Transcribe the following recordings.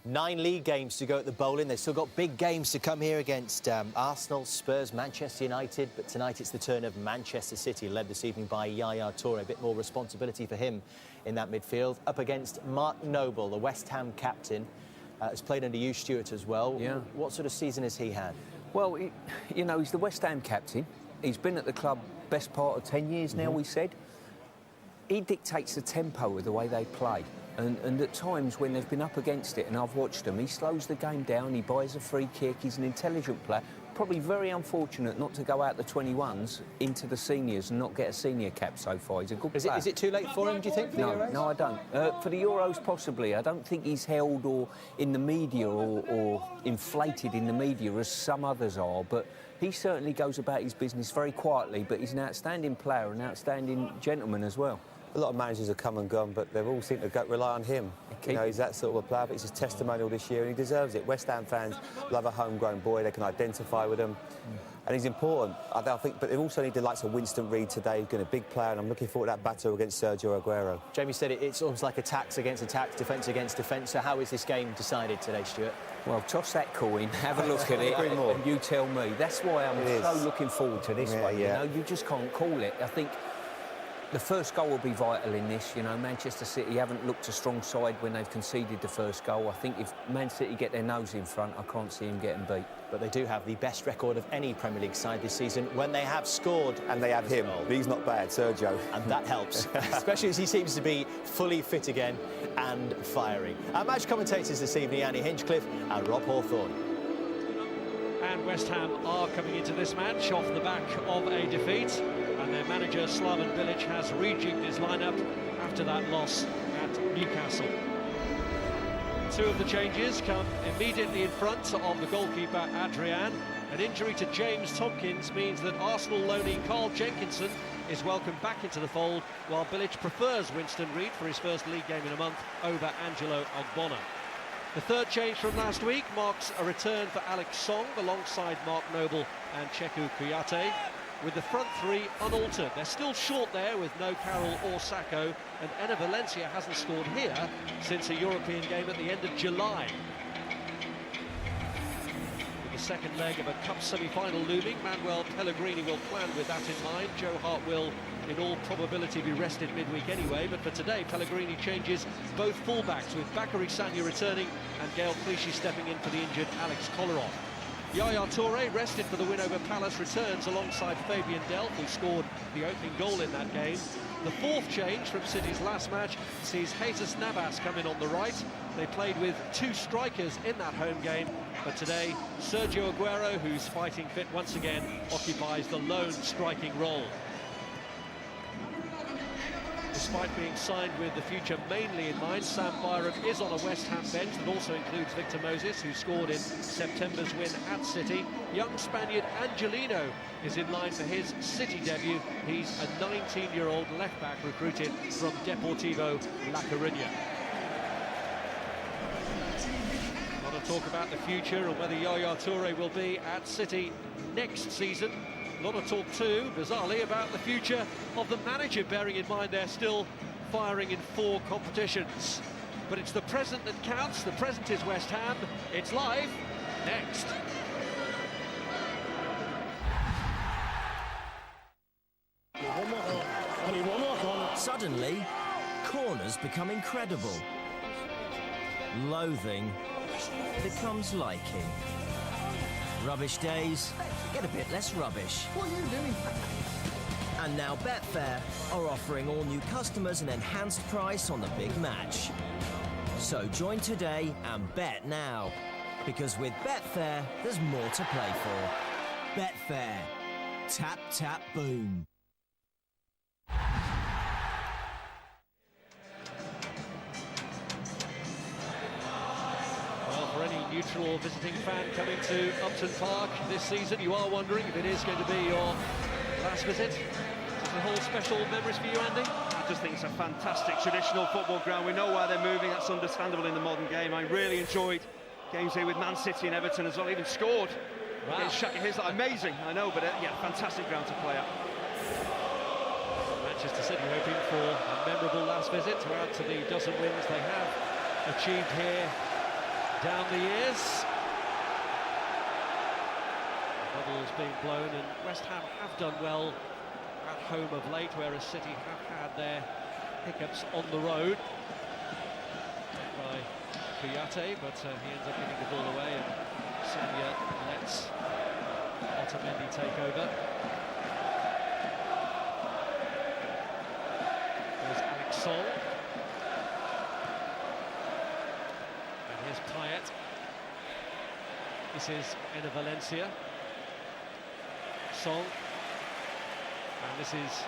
9 league games to go at the Bowling. They've still got big games to come here against Arsenal, Spurs, Manchester United. But tonight it's the turn of Manchester City, led this evening by Yaya Toure. A bit more responsibility for him in that midfield. Up against Mark Noble, the West Ham captain. Has played under Hugh Stewart as well. Yeah. What sort of season has he had? Well, you know, he's the West Ham captain. He's been at the club best part of 10 years now, we said. He dictates the tempo of the way they play. And at times when they've been up against it, and I've watched him, he slows the game down, he buys a free kick, he's an intelligent player. Probably very unfortunate not to go out the 21s into the seniors and not get a senior cap so far. He's a good player. Is it too late for him, do you think, for the Euros? No, I don't. For the Euros, possibly. I don't think he's held or in the media or inflated in the media as some others are, but he certainly goes about his business very quietly, but he's an outstanding player, an outstanding gentleman as well. A lot of managers have come and gone, but they've all seemed to rely on him. You know, he's that sort of a player, but it's his testimonial this year, and he deserves it. West Ham fans love a homegrown boy. They can identify with him, and he's important. I think, but they also need the likes of Winston Reid today. He's been a big player, and I'm looking forward to that battle against Sergio Aguero. Jamie said it's almost like attacks against attacks, defence against defence. So how is this game decided today, Stuart? Well, toss that coin, have a look at it, and you tell me. That's why I'm so looking forward to this one. You know, you just can't call it. I think the first goal will be vital in this. You know, Manchester City haven't looked a strong side when they've conceded the first goal. I think if Man City get their nose in front, I can't see him getting beat. But they do have the best record of any Premier League side this season when they have scored. And they have him. He's not bad, Sergio. And that helps, especially as he seems to be fully fit again and firing. Our match commentators this evening, Annie Hinchcliffe and Rob Hawthorne. And West Ham are coming into this match off the back of a defeat. And their manager, Slaven Bilic, has rejigged his lineup after that loss at Newcastle. 2 of the changes come immediately in front of the goalkeeper, Adrian. An injury to James Tomkins means that Arsenal loanee Carl Jenkinson is welcomed back into the fold, while Bilic prefers Winston Reid for his first league game in a month over Angelo Ogbonna. The 3rd change from last week marks a return for Alex Song alongside Mark Noble and Cheikhou Kouyaté, with the front 3 unaltered. They're still short there with no Carroll or Sacco, and Enner Valencia hasn't scored here since a European game at the end of July. With the second leg of a cup semi-final looming, Manuel Pellegrini will plan with that in mind. Joe Hart will, in all probability, be rested midweek anyway, but for today, Pellegrini changes both fullbacks, with Bakary Sagna returning and Gael Clichy stepping in for the injured Alex Kolarov. Yaya Toure, rested for the win over Palace, returns alongside Fabian Delph, who scored the opening goal in that game. The 4th change from City's last match sees Jesus Navas come in on the right. They played with 2 strikers in that home game, but today Sergio Aguero, who's fighting fit once again, occupies the lone striking role. Despite being signed with the future mainly in mind, Sam Byram is on a West Ham bench that also includes Victor Moses, who scored in September's win at City. Young Spaniard Angelino is in line for his City debut. He's a 19-year-old left-back recruited from Deportivo La Coruña. A lot of talk about the future and whether Yaya Toure will be at City next season. A lot of talk too, bizarrely, about the future of the manager, bearing in mind they're still firing in 4 competitions. But it's the present that counts. The present is West Ham. It's live next. Suddenly, corners become incredible. Loathing becomes liking. Rubbish days get a bit less rubbish. What are you doing? And now Betfair are offering all new customers an enhanced price on the big match. So join today and bet now. Because with Betfair, there's more to play for. Betfair. Tap, tap, boom. Neutral or visiting fan coming to Upton Park this season, you are wondering if it is going to be your last visit. Is it a whole special memories for you, Andy? I just think it's a fantastic traditional football ground. We know why they're moving, that's understandable in the modern game. I really enjoyed games here with Man City and Everton as well, even scored against Shaka Hislop. Amazing, I know, but yeah, fantastic ground to play at. Manchester City hoping for a memorable last visit to add to the dozen wins they have achieved here down the years. The bubble's being blown, and West Ham have done well at home of late, whereas City have had their hiccups on the road. By Kouyaté, but he ends up giving the ball away, and Sagna lets Otamendi take over. There's Alex Sol. And here's Payet. This is Enner Valencia. Sol. And this is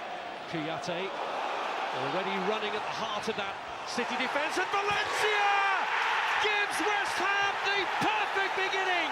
Kouyaté. Already running at the heart of that City defence, and Valencia gives West Ham the perfect beginning.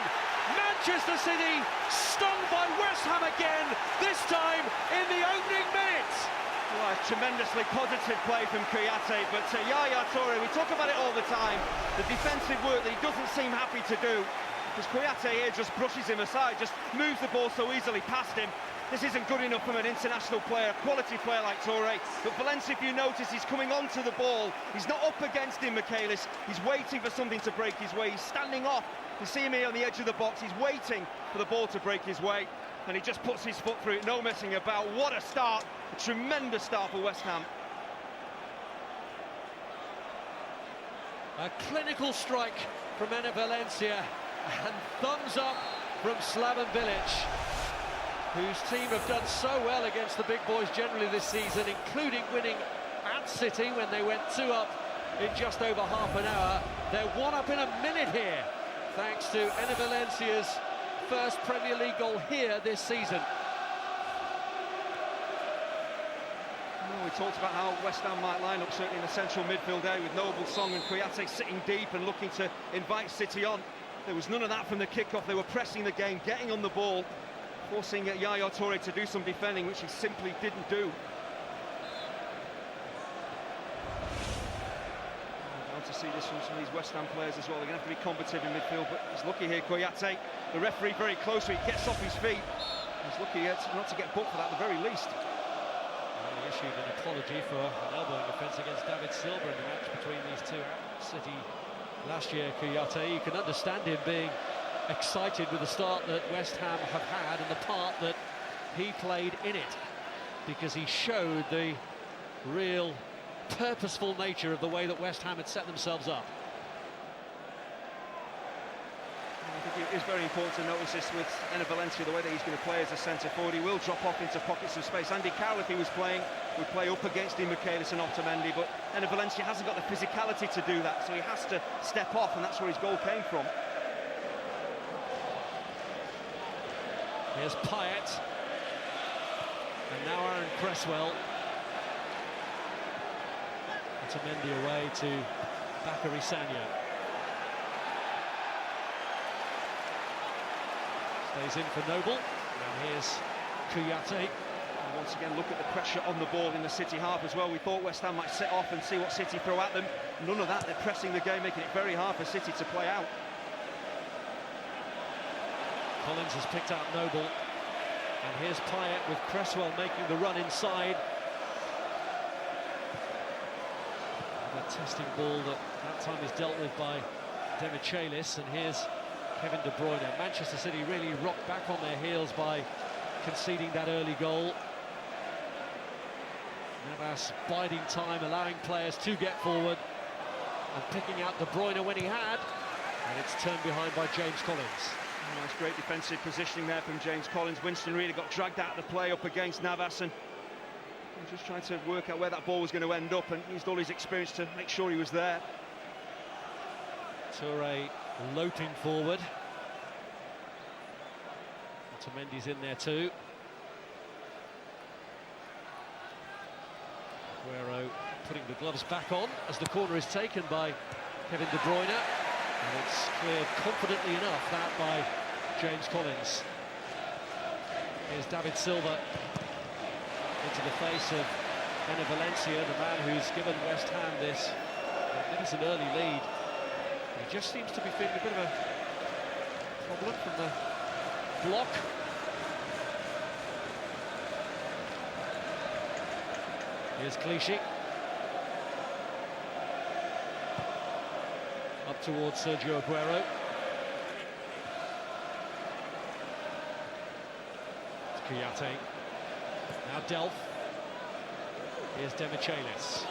Manchester City stung by West Ham again, this time in the opening minutes. Well, a tremendously positive play from Kouyaté, but Yaya Toure, we talk about it all the time, the defensive work that he doesn't seem happy to do, because Kouyaté here just brushes him aside, just moves the ball so easily past him. This isn't good enough from an international player, a quality player like Toure. But Valencia, if you notice, he's coming onto the ball. He's not up against him, Michaelis. He's waiting for something to break his way. He's standing off. You see him here on the edge of the box. He's waiting for the ball to break his way. And he just puts his foot through it, no messing about. What a start. A tremendous start for West Ham. A clinical strike from Enner Valencia. And thumbs up from Slaven Bilic, whose team have done so well against the big boys generally this season, including winning at City when they went 2 up in just over half an hour. They're 1 up in a minute here, thanks to Enner Valencia's first Premier League goal here this season. Well, we talked about how West Ham might line up, certainly in the central midfield area, with Noble, Song and Kouyaté sitting deep and looking to invite City on. There was none of that from the kick-off. They were pressing the game, getting on the ball, forcing Yaya Toure to do some defending, which he simply didn't do. I want to see this from some of these West Ham players as well. They're going to have to be combative in midfield, but he's lucky here, Kouyaté. The referee very close to it, gets off his feet. He's lucky not to get booked for that at the very least. Well, he issued an apology for an elbowing offence against David Silva in the match between these two at City last year. Kouyaté, you can understand him being excited with the start that West Ham have had and the part that he played in it, because he showed the real purposeful nature of the way that West Ham had set themselves up. I think it is very important to notice this with Enner Valencia, the way that he's going to play as a centre forward. He will drop off into pockets of space. Andy Carroll, if he was playing, would play up against him, Michaelis and Otamendi, but Enner Valencia hasn't got the physicality to do that, so he has to step off, and that's where his goal came from. Here's Payet, and now Aaron Cresswell. Otamendi away to Bakary Sagna. Stays in for Noble, and here's Kouyaté. And once again, look at the pressure on the ball in the City half as well. We thought West Ham might set off and see what City throw at them. None of that. They're pressing the game, making it very hard for City to play out. Collins has picked out Noble, and here's Payet with Cresswell making the run inside. And a testing ball that time is dealt with by Demichelis, and here's Kevin De Bruyne. Manchester City really rocked back on their heels by conceding that early goal. Navas biding time, allowing players to get forward, and picking out De Bruyne when he had, and it's turned behind by James Collins. Nice, great defensive positioning there from James Collins. Winston really got dragged out of the play up against Navas, and he was just trying to work out where that ball was going to end up, and used all his experience to make sure he was there. Toure loping forward. Otamendi's in there too. Aguero putting the gloves back on as the corner is taken by Kevin De Bruyne. And it's cleared confidently enough, that by James Collins. Here's David Silva into the face of Enner Valencia, the man who's given West Ham this magnificent early lead. He just seems to be feeling a bit of a problem from the block. Here's Clichy. Up towards Sergio Aguero. It's Kouyaté. Now Delph. Here's Demichelis.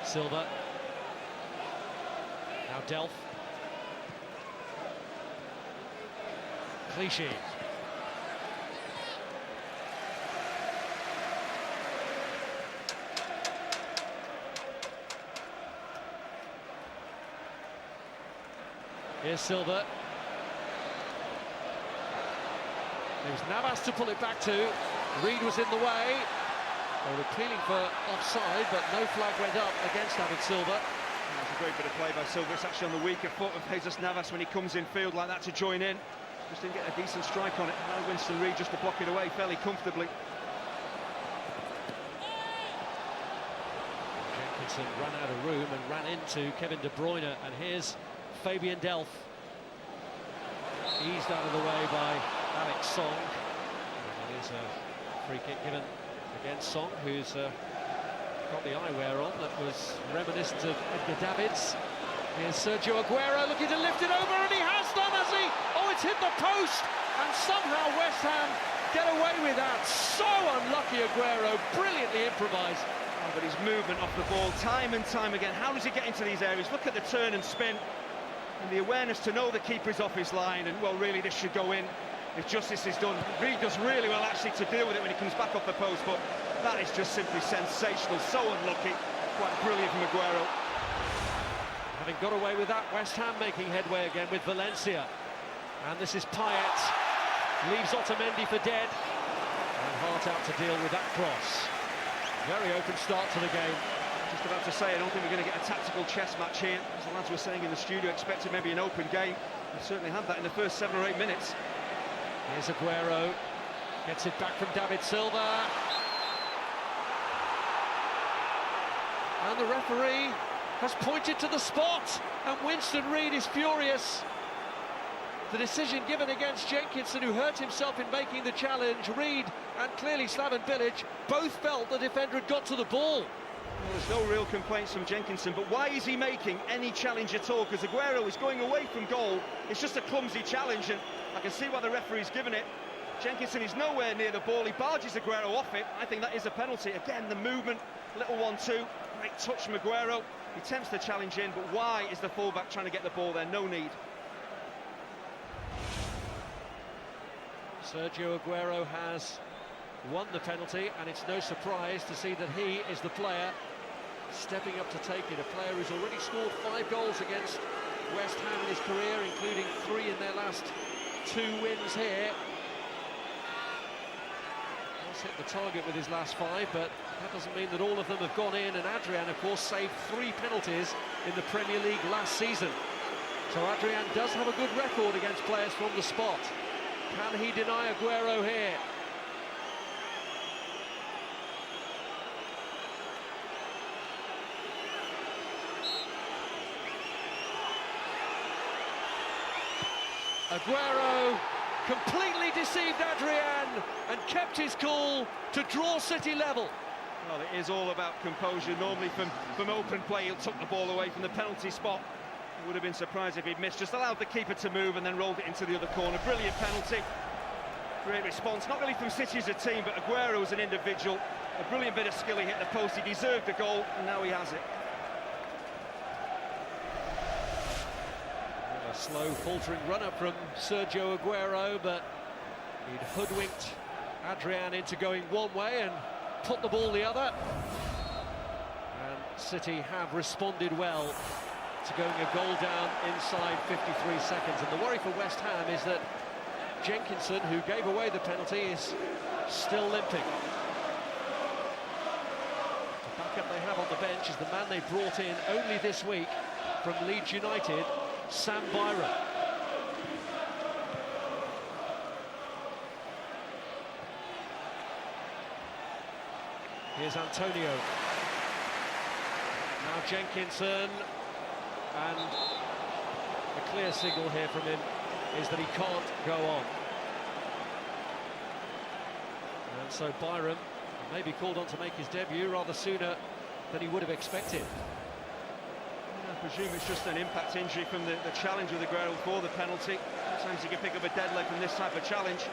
Silva. Now Delph. Clichy. Here's Silva. It was Navas to pull it back to. Reed was in the way. They were appealing for offside, but no flag went up against David Silva. That's a great bit of play by Silva. It's actually on the weaker foot of Jesus Navas when he comes in field like that to join in. Just didn't get a decent strike on it. Now Winston Reid just to block it away fairly comfortably. Jenkinson ran out of room and ran into Kevin De Bruyne, and here's Fabian Delph. Eased out of the way by Alex Song. And it is a free kick given against Song, who's got the eyewear on that was reminiscent of Edgar Davids. Here's Sergio Aguero looking to lift it over, and he has done, has he? Oh, it's hit the post, and somehow West Ham get away with that. So unlucky, Aguero, brilliantly improvised. Oh, but his movement off the ball time and time again. How does he get into these areas? Look at the turn and spin, and the awareness to know the keeper is off his line, and well, really this should go in if justice is done. Reed does really well actually to deal with it when he comes back off the post, but that is just simply sensational. So unlucky. Quite brilliant from Aguero. Having got away with that, West Ham making headway again with Valencia. And this is Payet. Leaves Otamendi for dead. And Hart out to deal with that cross. Very open start to the game. Just about to say, I don't think we're going to get a tactical chess match here. As the lads were saying in the studio, expected maybe an open game. We certainly had that in the first 7 or 8 minutes. Here's Aguero. Gets it back from David Silva. And the referee has pointed to the spot, and Winston Reid is furious. The decision given against Jenkinson, who hurt himself in making the challenge. Reid and clearly Slaven Bilic both felt the defender had got to the ball. Well, there's no real complaints from Jenkinson, but why is he making any challenge at all? Because Aguero is going away from goal. It's just a clumsy challenge, and I can see why the referee's given it. Jenkinson is nowhere near the ball. He barges Aguero off it. I think that is a penalty. Again, the movement, little 1-2. Great touch from Aguero. He attempts the challenge in, but why is the fullback trying to get the ball there? No need. Sergio Aguero has won the penalty, and it's no surprise to see that he is the player stepping up to take it. A player who's already scored 5 goals against West Ham in his career, including 3 in their last 2 wins here. He's hit the target with his last 5, but that doesn't mean that all of them have gone in, and Adrian, of course, saved 3 penalties in the Premier League last season. So Adrian does have a good record against players from the spot. Can he deny Aguero here? Aguero completely deceived Adrian and kept his cool to draw City level. Well, it is all about composure. Normally from open play, he'll tuck the ball away from the penalty spot. I would have been surprised if he'd missed. Just allowed the keeper to move and then rolled it into the other corner. Brilliant penalty. Great response, not really from City as a team, but Aguero as an individual. A brilliant bit of skill. He hit the post, he deserved the goal, and now he has it. A slow, faltering run-up from Sergio Aguero, but he'd hoodwinked Adrian into going one way and put the ball the other. And City have responded well to going a goal down inside 53 seconds. And the worry for West Ham is that Jenkinson, who gave away the penalty, is still limping. The backup they have on the bench is the man they brought in only this week from Leeds United, Sam Byram. Here's Antonio. Now Jenkinson, and a clear signal here from him is that he can't go on. And so Byram maybe called on to make his debut rather sooner than he would have expected. I presume it's just an impact injury from the challenge with Aguero for the penalty. Sometimes you can pick up a dead leg from this type of challenge.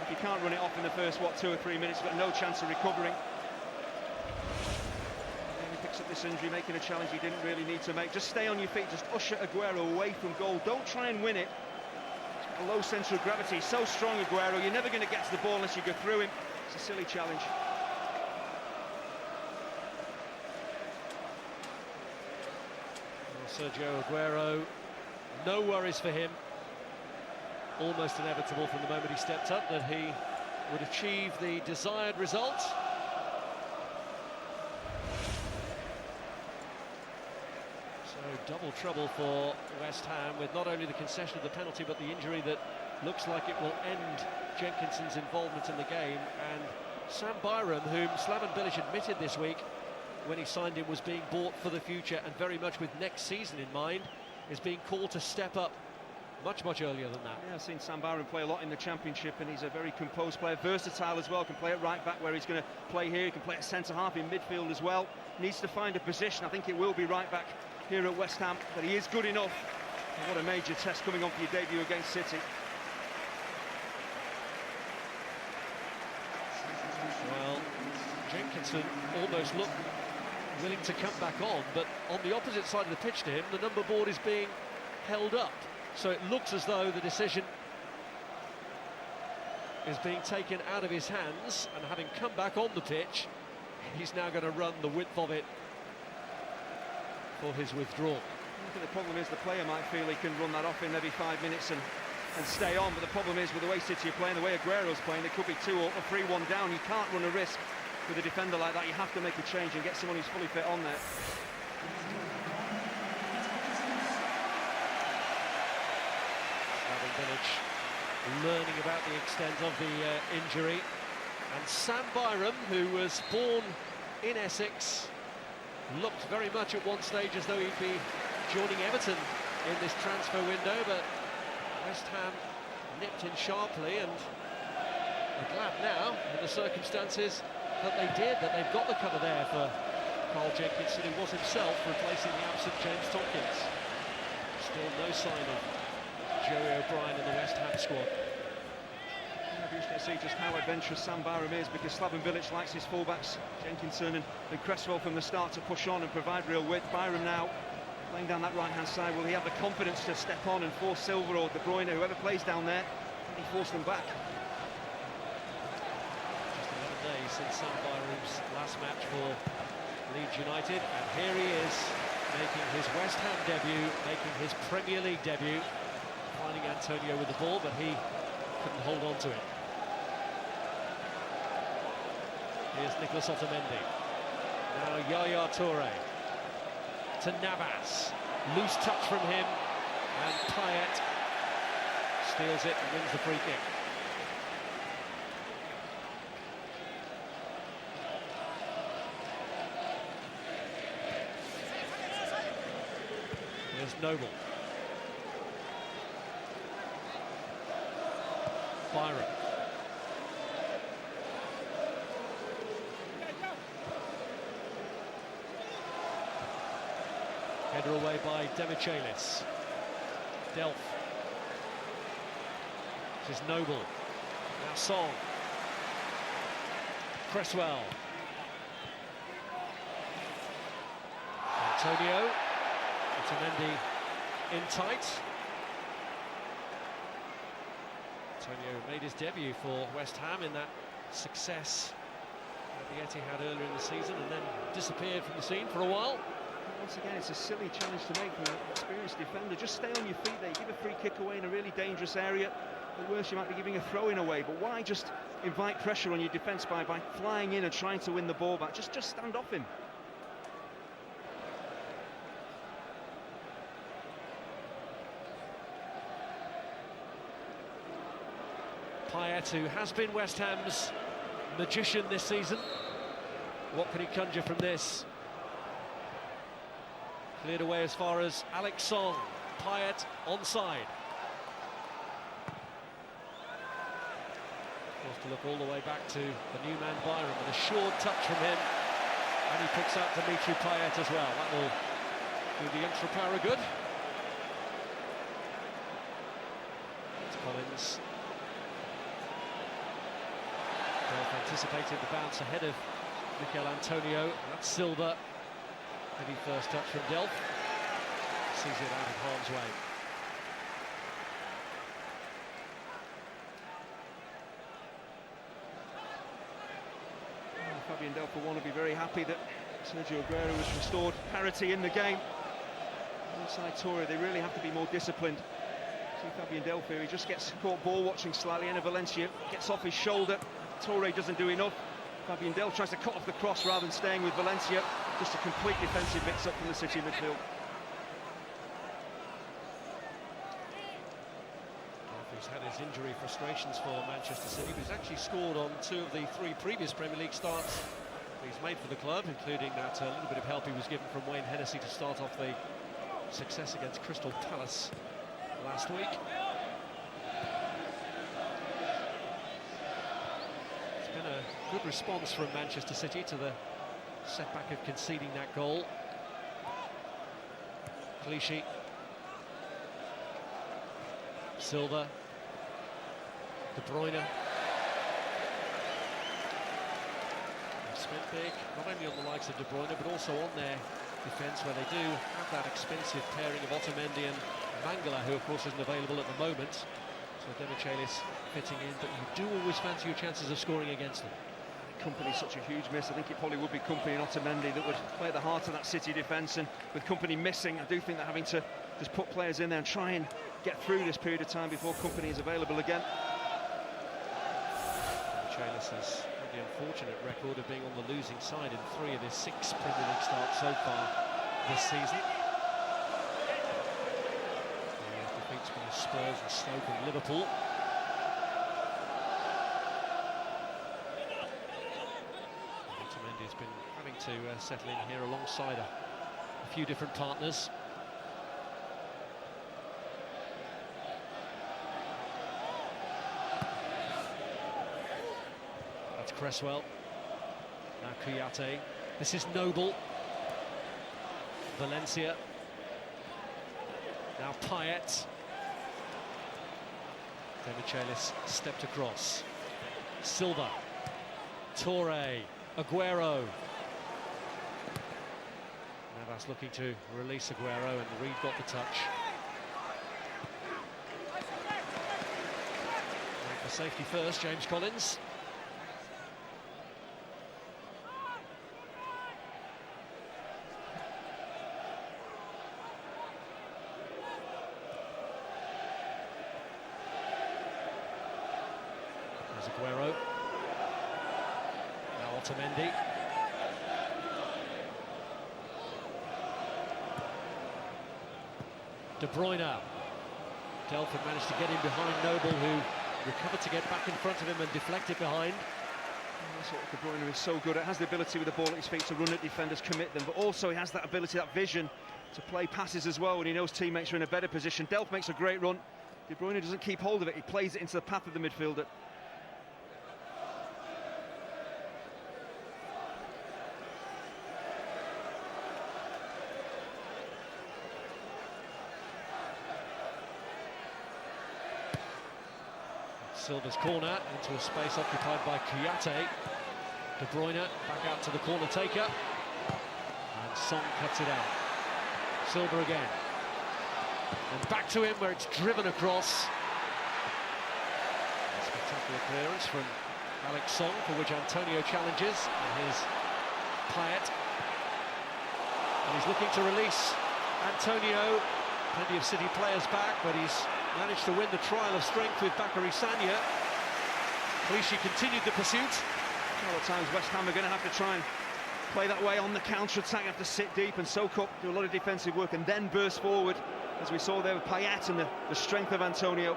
If you can't run it off in the first, 2 or 3 minutes, you've got no chance of recovering. And he picks up this injury, making a challenge he didn't really need to make. Just stay on your feet, just usher Aguero away from goal. Don't try and win it. It's got a low centre of gravity. He's so strong, Aguero, you're never going to get to the ball unless you go through him. It's a silly challenge. Sergio Aguero, no worries for him. Almost inevitable from the moment he stepped up that he would achieve the desired result. So double trouble for West Ham with not only the concession of the penalty but the injury that looks like it will end Jenkinson's involvement in the game. And Sam Byram, whom Slaven Bilic admitted this week when he signed him was being bought for the future and very much with next season in mind, is being called to step up much earlier than that. Yeah, I've seen Sam Byram play a lot in the Championship, and he's a very composed player, versatile as well. Can play at right back where he's going to play here. He can play at centre half in midfield as well. Needs to find a position. I think it will be right back here at West Ham, but he is good enough. And what a major test coming on for your debut against City. Well, Jenkinson almost looked willing to come back on, but on the opposite side of the pitch to him, the number board is being held up. So it looks as though the decision is being taken out of his hands, and having come back on the pitch, he's now going to run the width of it for his withdrawal. I think the problem is the player might feel he can run that off in maybe 5 minutes and stay on, but the problem is with the way City are playing, the way Aguero's playing, there could be 2 or 3-1 down. You can't run a risk with a defender like that. You have to make a change and get someone who's fully fit on there. Slaven Bilic learning about the extent of the injury, and Sam Byram, who was born in Essex, looked very much at one stage as though he'd be joining Everton in this transfer window, but West Ham nipped in sharply, and we're glad now in the circumstances that they did, that they've got the cover there for Carl Jenkinson, who was himself replacing the absent James Tompkins. Still no sign of Joey O'Brien in the West Ham squad. Yeah, we should see just how adventurous Sam Byram is, because Slaven Bilic likes his fullbacks, Jenkinson and Cresswell from the start, to push on and provide real width. Byram now playing down that right-hand side. Will he have the confidence to step on and force Silva or De Bruyne, whoever plays down there, can he force them back? Since Sam Byram's last match for Leeds United, and here he is making his West Ham debut, making his Premier League debut, finding Antonio with the ball, but he couldn't hold on to it. Here's Nicolas Otamendi. Now Yaya Toure to Navas, loose touch from him, and Payet steals it and wins the free kick. Here's Noble. Byram. Header away by Demichelis. Delph. This is Noble. Now Song. Cresswell. Antonio. Otamendi in tight. Antonio made his debut for West Ham in that success at the Etihad earlier in the season, and then disappeared from the scene for a while. Once again, it's a silly challenge to make from an experienced defender. Just stay on your feet there. You give a free kick away in a really dangerous area. At worst, you might be giving a throw-in away, but why just invite pressure on your defence by flying in and trying to win the ball back? Just stand off him. Payet, who has been West Ham's magician this season. What can he conjure from this? Cleared away as far as Alex Song. Payet onside. Of course, have to look all the way back to the new man Byram, with a short touch from him, and he picks out Dimitri Payet as well. That will do the extra power good. It's Collins. Delph anticipated the bounce ahead of Mikel Antonio. That's Silva. Heavy first touch from Delph. Sees it out of harm's way. Fabian Delph will want to be very happy that Sergio Aguero has restored parity in the game. Inside Torre, they really have to be more disciplined. See Fabian Delph here, he just gets caught ball watching slightly. Enner Valencia gets off his shoulder. Torre doesn't do enough. Fabian Delph tries to cut off the cross rather than staying with Valencia. Just a complete defensive mix-up from the City midfield. He's had his injury frustrations for Manchester City, but he's actually scored on 2 of the 3 previous Premier League starts he's made for the club, including that little bit of help he was given from Wayne Hennessy to start off the success against Crystal Palace last week. It's been a good response from Manchester City to the setback of conceding that goal. Clichy. Silva. De Bruyne. They've spent big, not only on the likes of De Bruyne, but also on their defence, where they do have that expensive pairing of Otamendi and Mangala, who of course isn't available at the moment. So Demichelis fitting in, but you do always fancy your chances of scoring against them. Kompany's such a huge miss. I think it probably would be Kompany and Otamendi that would play at the heart of that City defence, and with Kompany missing, I do think they're having to just put players in there and try and get through this period of time before Kompany is available again. Demichelis has had the unfortunate record of being on the losing side in 3 of his 6 Premier League starts so far this season. Defeats by Spurs and Stoke and Liverpool. Otamendi has been having to settle in here alongside a few different partners. That's Cresswell. Now Kouyaté. This is Noble. Valencia. Now Payet. Demichelis stepped across. Silva. Torre. Aguero. Navas looking to release Aguero, and Reed got the touch. And for safety first, James Collins. There's Aguero. Now Otamendi. De Bruyne. Delph had managed to get in behind Noble, who recovered to get back in front of him and deflect it behind. That's what De Bruyne is so good at. Has the ability with the ball at his feet to run at defenders, commit them, but also he has that ability, that vision to play passes as well when he knows teammates are in a better position. Delph makes a great run. De Bruyne doesn't keep hold of it. He plays it into the path of the midfielder. Silva's corner into a space occupied by Kouyaté. De Bruyne back out to the corner taker, and Song cuts it out. Silva again, and back to him where it's driven across. Spectacular clearance from Alex Song, for which Antonio challenges, and his Payet, and he's looking to release Antonio. Plenty of City players back, but he's managed to win the trial of strength with Bakary Sagna. Clichy continued the pursuit. Well, at times West Ham are going to have to try and play that way on the counter-attack, have to sit deep and soak up, do a lot of defensive work, and then burst forward, as we saw there with Payet and the strength of Antonio.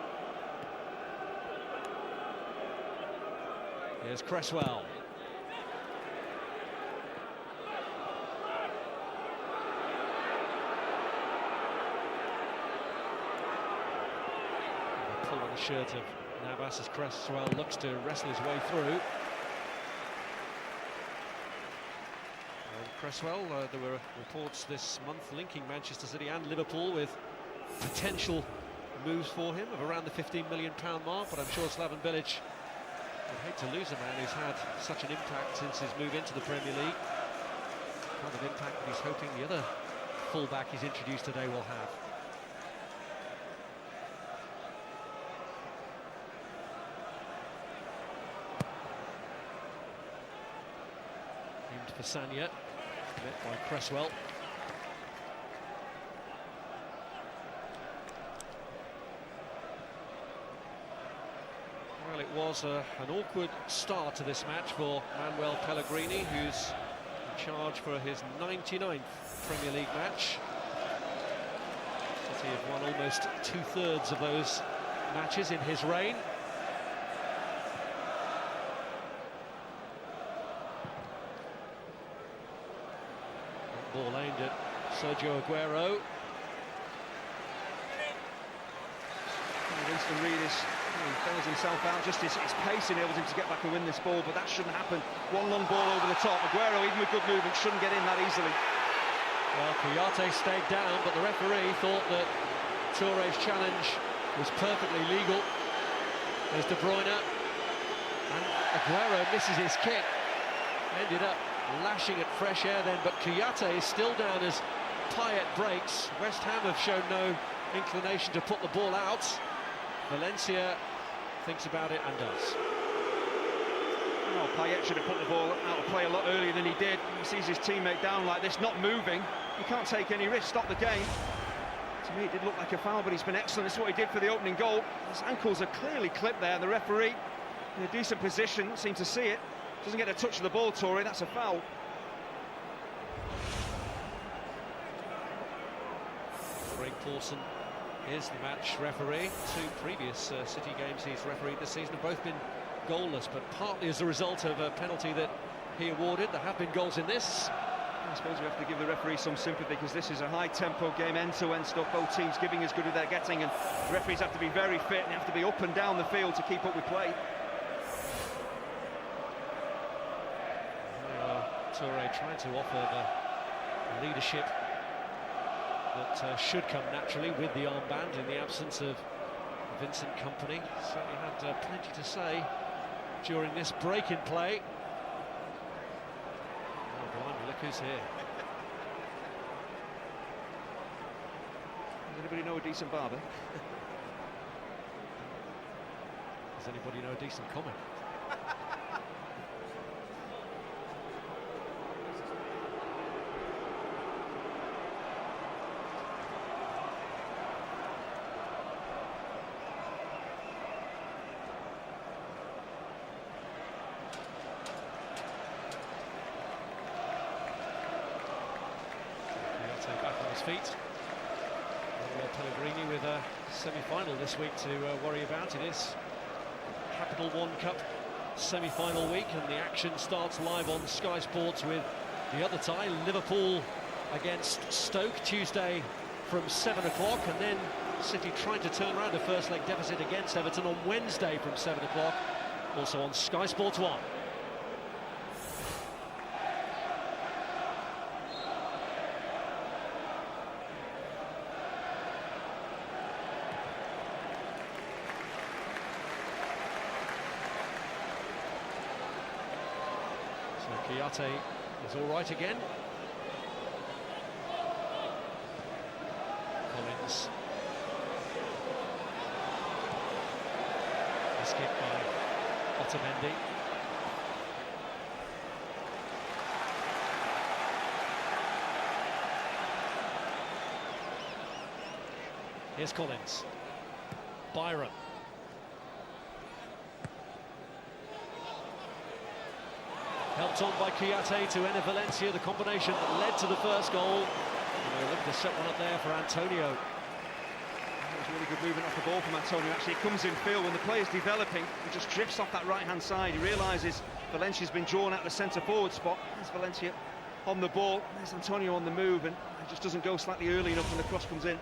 Here's Cresswell. Pull on the shirt of Navas as Cresswell looks to wrestle his way through. And Cresswell, there were reports this month linking Manchester City and Liverpool with potential moves for him of around the £15 million mark, but I'm sure Slaven Bilic would hate to lose a man who's had such an impact since his move into the Premier League. The kind of impact that he's hoping the other fullback he's introduced today will have. Aimed for Sagna, met by Cresswell. Well, it was an awkward start to this match for Manuel Pellegrini, who's in charge for his 99th Premier League match. City have won almost 2/3 of those matches in his reign. Ball aimed at Sergio Aguero. Winston Reid he bails himself out, just his pace enables him to get back and win this ball, but that shouldn't happen. One long ball over the top. Aguero, even with good movement, shouldn't get in that easily. Well, Kouyaté stayed down, but the referee thought that Touré's challenge was perfectly legal. There's De Bruyne, and Aguero misses his kick. Ended up lashing at fresh air then, but Kouyaté is still down as Payet breaks. West Ham have shown no inclination to put the ball out. Valencia thinks about it and does. Well, Payet should have put the ball out of play a lot earlier than he did. He sees his teammate down like this, not moving. You can't take any risk, stop the game. To me, it did look like a foul, but he's been excellent. That's what he did for the opening goal. His ankles are clearly clipped there. The referee, in a decent position, seemed to see it. Doesn't get a touch of the ball, Touré, that's a foul. Craig Pawson is the match referee. 2 previous City games he's refereed this season have both been goalless, but partly as a result of a penalty that he awarded. There have been goals in this. I suppose we have to give the referee some sympathy, because this is a high-tempo game, end-to-end stuff, both teams giving as good as they're getting, and the referees have to be very fit and have to be up and down the field to keep up with play. Touré trying to offer the leadership that should come naturally with the armband in the absence of Vincent Kompany. Certainly had plenty to say during this break in play. Oh, blimey, look who's here. Does anybody know a decent barber? Does anybody know a decent comic? Back on his feet. Manuel Pellegrini with a semi-final this week to worry about. It is Capital One Cup semi-final week, and the action starts live on Sky Sports with the other tie, Liverpool against Stoke, Tuesday from 7 o'clock, and then City trying to turn around a first leg deficit against Everton on Wednesday from 7 o'clock, also on Sky Sports 1. Kouyaté is all right again. Collins. Escape by Otamendi. Here's Collins. Byron. Helped on by Kouyaté to Enner Valencia, the combination that led to the first goal. And they're looking to set one up there for Antonio. That was really good movement off the ball from Antonio. Actually, it comes in field when the player's developing. He just drifts off that right-hand side. He realises Valencia's been drawn out of the centre-forward spot. There's Valencia on the ball. There's Antonio on the move, and it just doesn't go slightly early enough when the cross comes in.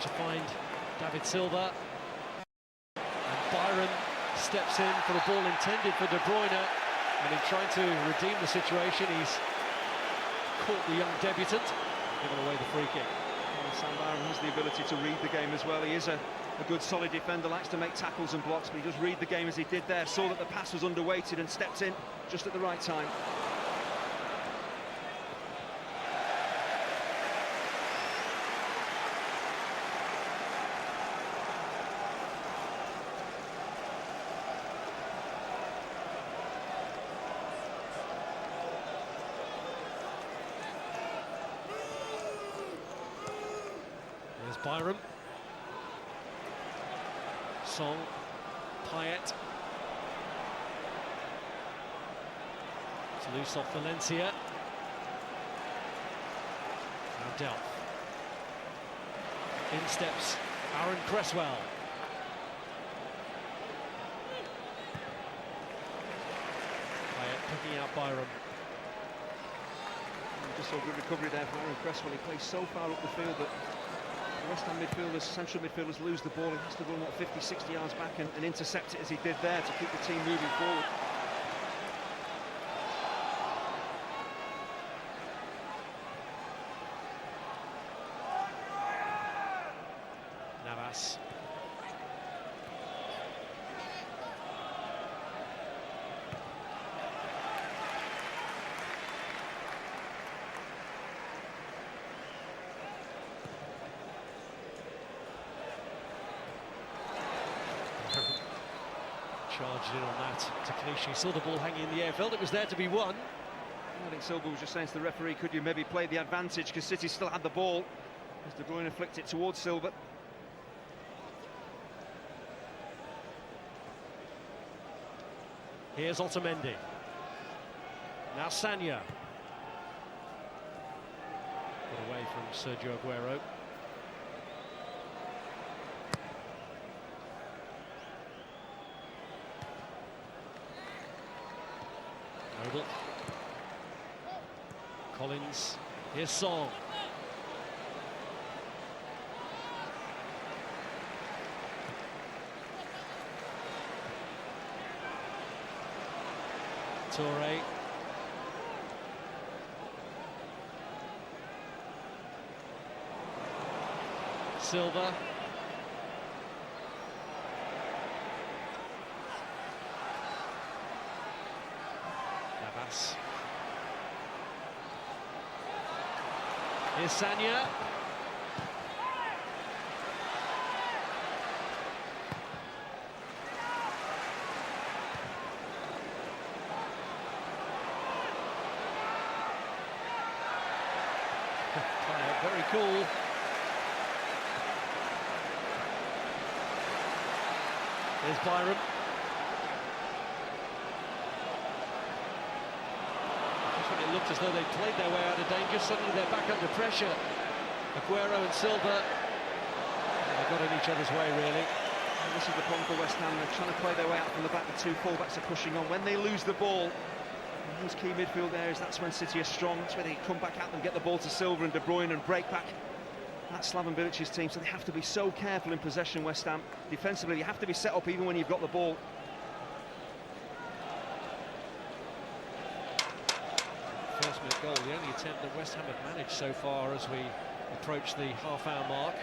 to find David Silva. And Byron steps in for the ball intended for De Bruyne. And in trying to redeem the situation, he's caught the young debutant, giving away the free kick. Well, Sam Byron has the ability to read the game as well. He is a good solid defender, likes to make tackles and blocks, but he does read the game as he did there. Saw that the pass was underweighted and stepped in just at the right time. There's Byram. Song, Payet. It's loose off Valencia. Now Delph. In steps Aaron Cresswell. Payet picking out Byram. Just saw a good recovery there from Aaron Cresswell. He plays so far up the field that the West Ham midfielders, central midfielders, lose the ball. He has to run, what, 50, 60 yards back and intercept it as he did there to keep the team moving forward. Navas. Charged in on that to Knishi, saw the ball hanging in the air, felt it was there to be won. I think Silva was just saying to the referee, could you maybe play the advantage, because City still had the ball as De Bruyne flicked it towards Silva. Here's Otamendi. Now Sanya. Put away from Sergio Aguero. Noble. Collins. Here's Song. Toure. Silva. Navas. Here's Sanya. Very cool. There's Byram. Just when it looked as though they played their way out of danger, suddenly they're back under pressure. Aguero and Silva, they got in each other's way, really. And this is the problem for West Ham. They're trying to play their way out from the back. The two full-backs are pushing on. When they lose the ball, in those key midfield areas, that's when City are strong. That's where they come back at them, get the ball to Silva and De Bruyne and break back. That's Slaven Bilic's team, so they have to be so careful in possession, West Ham. Defensively, you have to be set up even when you've got the ball. First minute goal, the only attempt that West Ham have managed so far as we approach the half-hour mark.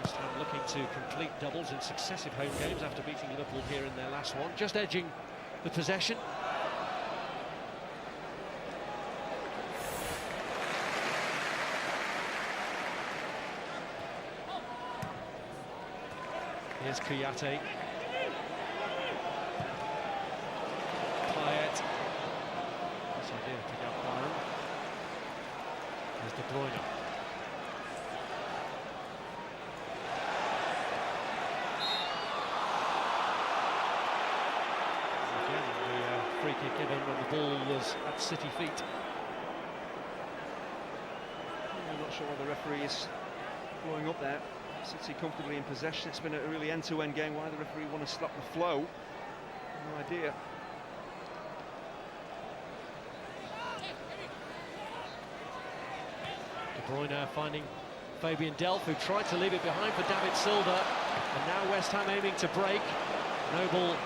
West Ham looking to complete doubles in successive home games after beating Liverpool here in their last one, just edging the possession. Here's Kouyaté. Payet. Nice idea to pick up Byron. There's De Bruyne. Again, the free kick given when the ball was at City feet. I'm not sure why the referee is blowing up there. City comfortably in possession. It's been a really end-to-end game. Why the referee want to stop the flow? No idea. De Bruyne finding Fabian Delph, who tried to leave it behind for David Silva, and now West Ham aiming to break. Noble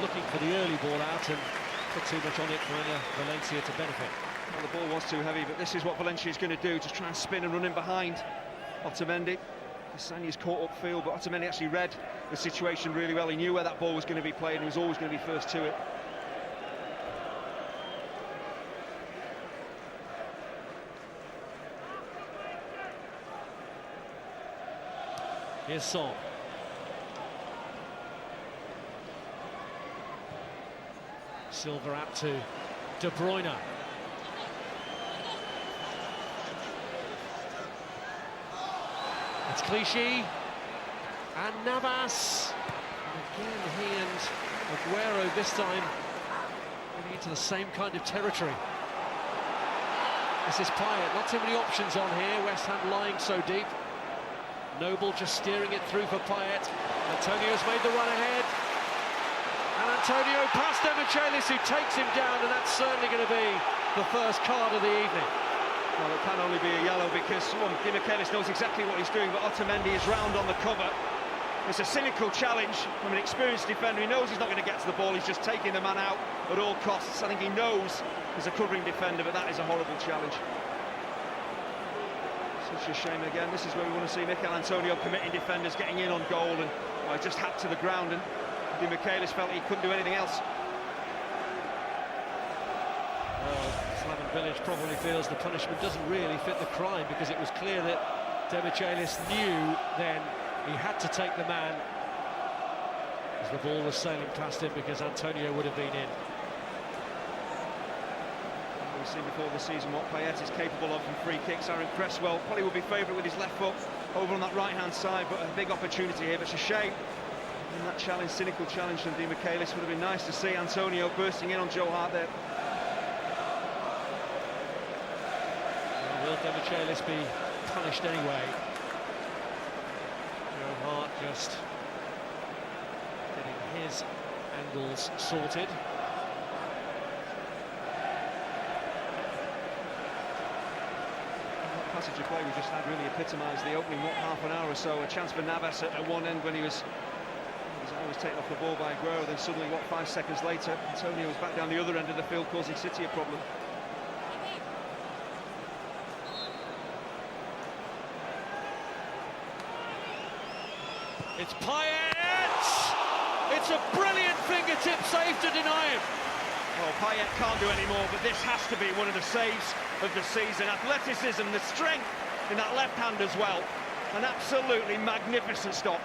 looking for the early ball out and put too much on it for Valencia to benefit. Well, the ball was too heavy, but this is what Valencia is going to do, just try and spin and run in behind Otamendi. Cassagna's caught upfield, but Otamendi actually read the situation really well. He knew where that ball was going to be played and he was always going to be first to it. Here's Son. Silva out to De Bruyne. It's Clichy and Navas. And again, he and Aguero this time getting into the same kind of territory. This is Payet. Not too many options on here. West Ham lying so deep. Noble just steering it through for Payet. Antonio's made the run ahead. And Antonio past Demichelis, who takes him down, and that's certainly going to be the first card of the evening. Well, it can only be a yellow because Demichelis knows exactly what he's doing, but Otamendi is round on the cover. It's a cynical challenge from an experienced defender. He knows he's not going to get to the ball, he's just taking the man out at all costs. I think he knows he's a covering defender, but that is a horrible challenge. Such a shame again. This is where we want to see Mikel Antonio committing defenders, getting in on goal, and just hacked to the ground, and Demichelis felt he couldn't do anything else. Slaven Bilic probably feels the punishment doesn't really fit the crime, because it was clear that Demichelis knew then he had to take the man as the ball was sailing past him, because Antonio would have been in. We've seen before this season what Payet is capable of from free kicks. Aaron Cresswell probably will be favourite with his left foot over on that right-hand side, but a big opportunity here. But it's a shame. And that challenge, cynical challenge from Demichelis, would have been nice to see Antonio bursting in on Joe Hart there. Well, will Demichelis be punished anyway? Joe Hart just getting his angles sorted. Passage of play we just had really epitomised the opening half an hour or so. A chance for Navas at one end when he was taken off the ball by Aguero, then suddenly, 5 seconds later, Antonio was back down the other end of the field, causing City a problem. It's Payet! It's a brilliant fingertip save to deny him. Well, Payet can't do any more, but this has to be one of the saves of the season. Athleticism, the strength in that left hand as well. An absolutely magnificent stop.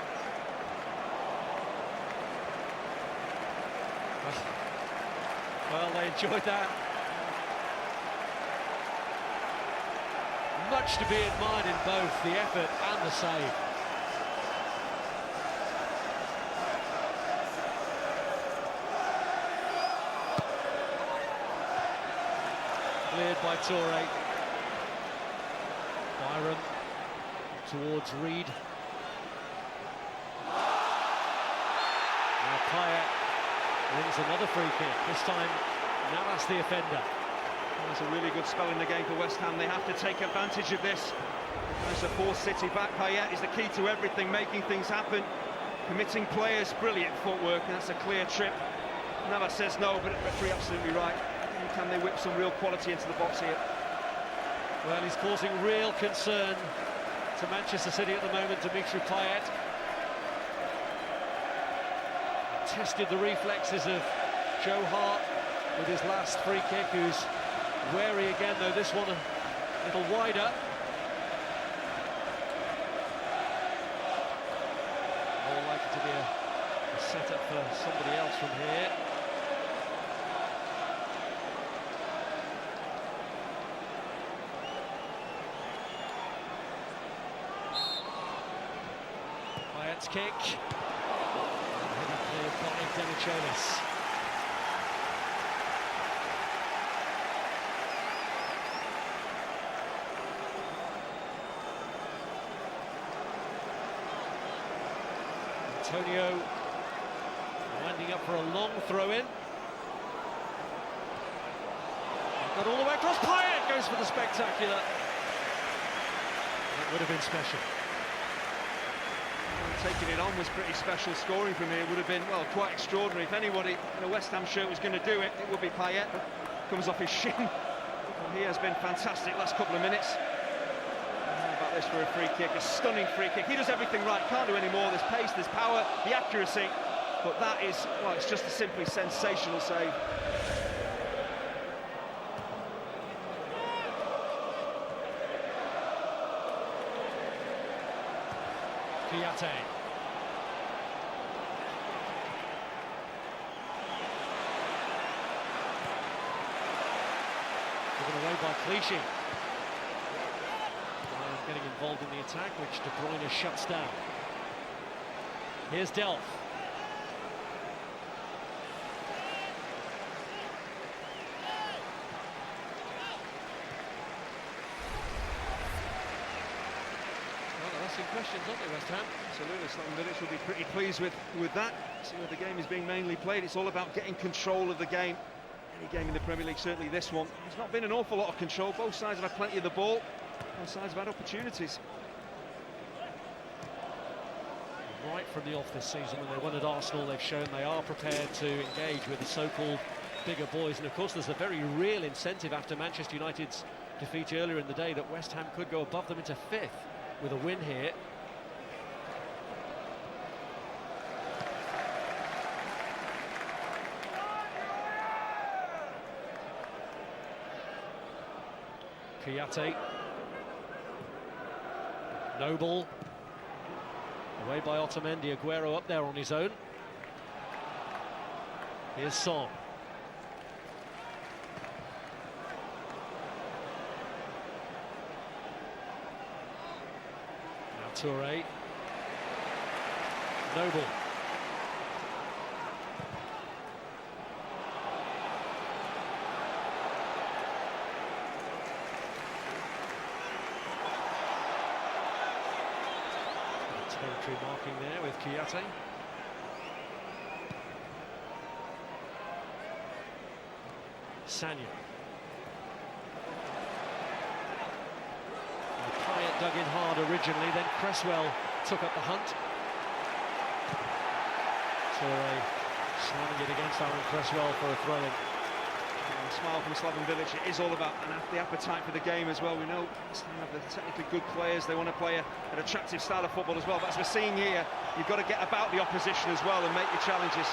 Well, they enjoyed that. Much to be admired in both the effort and the save. Cleared by Toure. Byron towards Reed. Now Payet wins another free kick. This time Navas the offender. There's a really good spell in the game for West Ham. They have to take advantage of this. As a force City back, Payet is the key to everything, making things happen, committing players, brilliant footwork, and that's a clear trip. Navas says no, but referee absolutely right. Can they whip some real quality into the box here? Well, he's causing real concern to Manchester City at the moment, Dimitri Payet. Tested the reflexes of Joe Hart with his last free kick, who's wary again, though this one a little wider. More likely to be a setup for somebody else from here. Payet's kick. Cleared by Demichelis. Antonio winding up for a long throw-in. Got all the way across. Payet goes for the spectacular. Would have been special. Taking it on was pretty special. Scoring from here would have been, well, quite extraordinary. If anybody in a West Ham shirt was going to do it, it would be Payet. Comes off his shin. Well, he has been fantastic last couple of minutes. How about this for a free kick? A stunning free kick. He does everything right. Can't do any more. There's pace, there's power, the accuracy. But that is, well, it's just a simply sensational save. Kouyaté. Given away by Clichy. Bayern getting involved in the attack, which De Bruyne shuts down. Here's Delph. Questions, aren't they, West Ham? Absolutely, Slaven Bilic will be pretty pleased with that. See where the game is being mainly played. It's all about getting control of the game. Any game in the Premier League, certainly this one. There's not been an awful lot of control. Both sides have had plenty of the ball. Both sides have had opportunities. Right from the off this season, when they won at Arsenal, they've shown they are prepared to engage with the so-called bigger boys. And of course, there's a very real incentive after Manchester United's defeat earlier in the day that West Ham could go above them into 5th. With a win here. Kouyaté. Noble. Away by Otamendi. Aguero up there on his own. Here's Son. Touré. Noble. Territory marking there with Kouyaté. Sagna. Payet dug in hard originally, then Cresswell took up the hunt. Touré slamming it against Aaron Cresswell for a throw-in. And a smile from Slaven Bilic. It is all about the appetite for the game as well. We know they have the technically good players. They want to play an attractive style of football as well. But as we're seeing here, you've got to get about the opposition as well and make your challenges.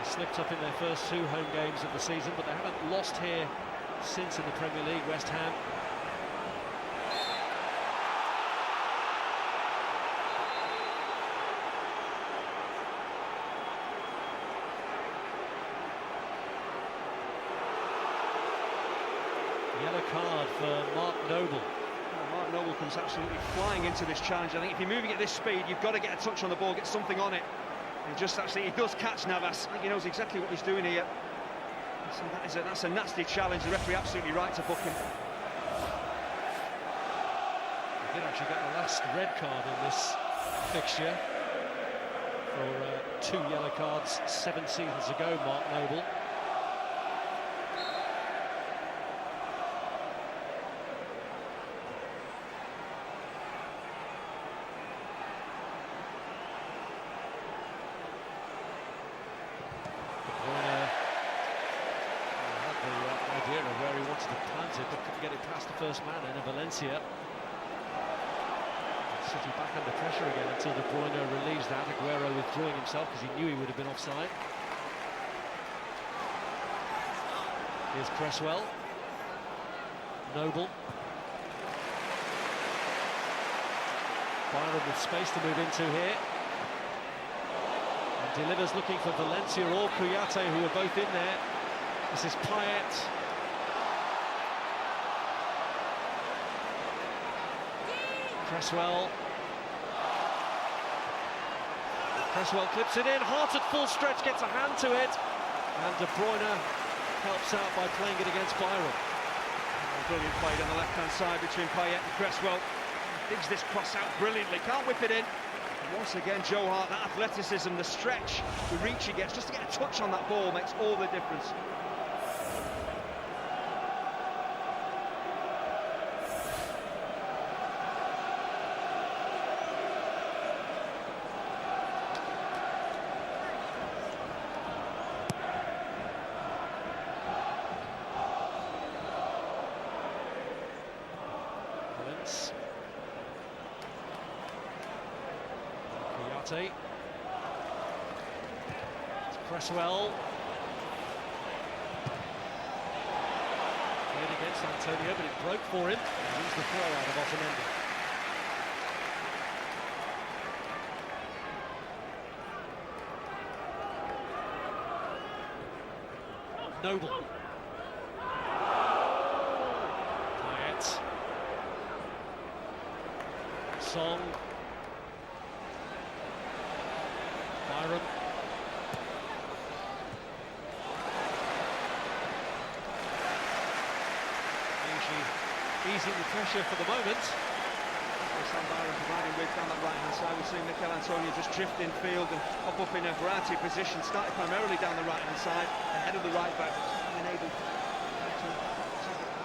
They slipped up in their first 2 home games of the season, but they haven't lost here since in the Premier League. West Ham. Yellow card for Mark Noble. Mark Noble comes absolutely flying into this challenge. I think if you're moving at this speed, you've got to get a touch on the ball, get something on it. And just actually, he does catch Navas. I think he knows exactly what he's doing here. So that's a nasty challenge. The referee absolutely right to book him. He did actually get the last red card in this fixture for 2 yellow cards 7 seasons ago, Mark Noble. Where he wanted to plant it, but couldn't get it past the first man, and Valencia. City back under pressure again until De Bruyne relieves that. Aguero withdrawing himself because he knew he would have been offside. Here's Cresswell. Noble. Byron with space to move into here. And delivers looking for Valencia or Kouyaté, who are both in there. This is Payet. Cresswell. Cresswell clips it in. Hart at full stretch, gets a hand to it. And De Bruyne helps out by playing it against Byron. Brilliant play on the left-hand side between Payet and Cresswell. Digs this cross out brilliantly. Can't whip it in. And once again, Joe Hart, that athleticism, the stretch, the reach he gets, just to get a touch on that ball makes all the difference. chance. Kouyaté. It's Cresswell. Played against Antonio, but it broke for him. He's the throw out of Otamendi. Noble. Payet. Song. Byram. Easing the pressure for the moment. Sam Byram providing with down that right-hand side. We're seeing Mikel Antonio just drift in field and pop up in a variety of positions. Started primarily down the right-hand side, ahead of the right back, being able to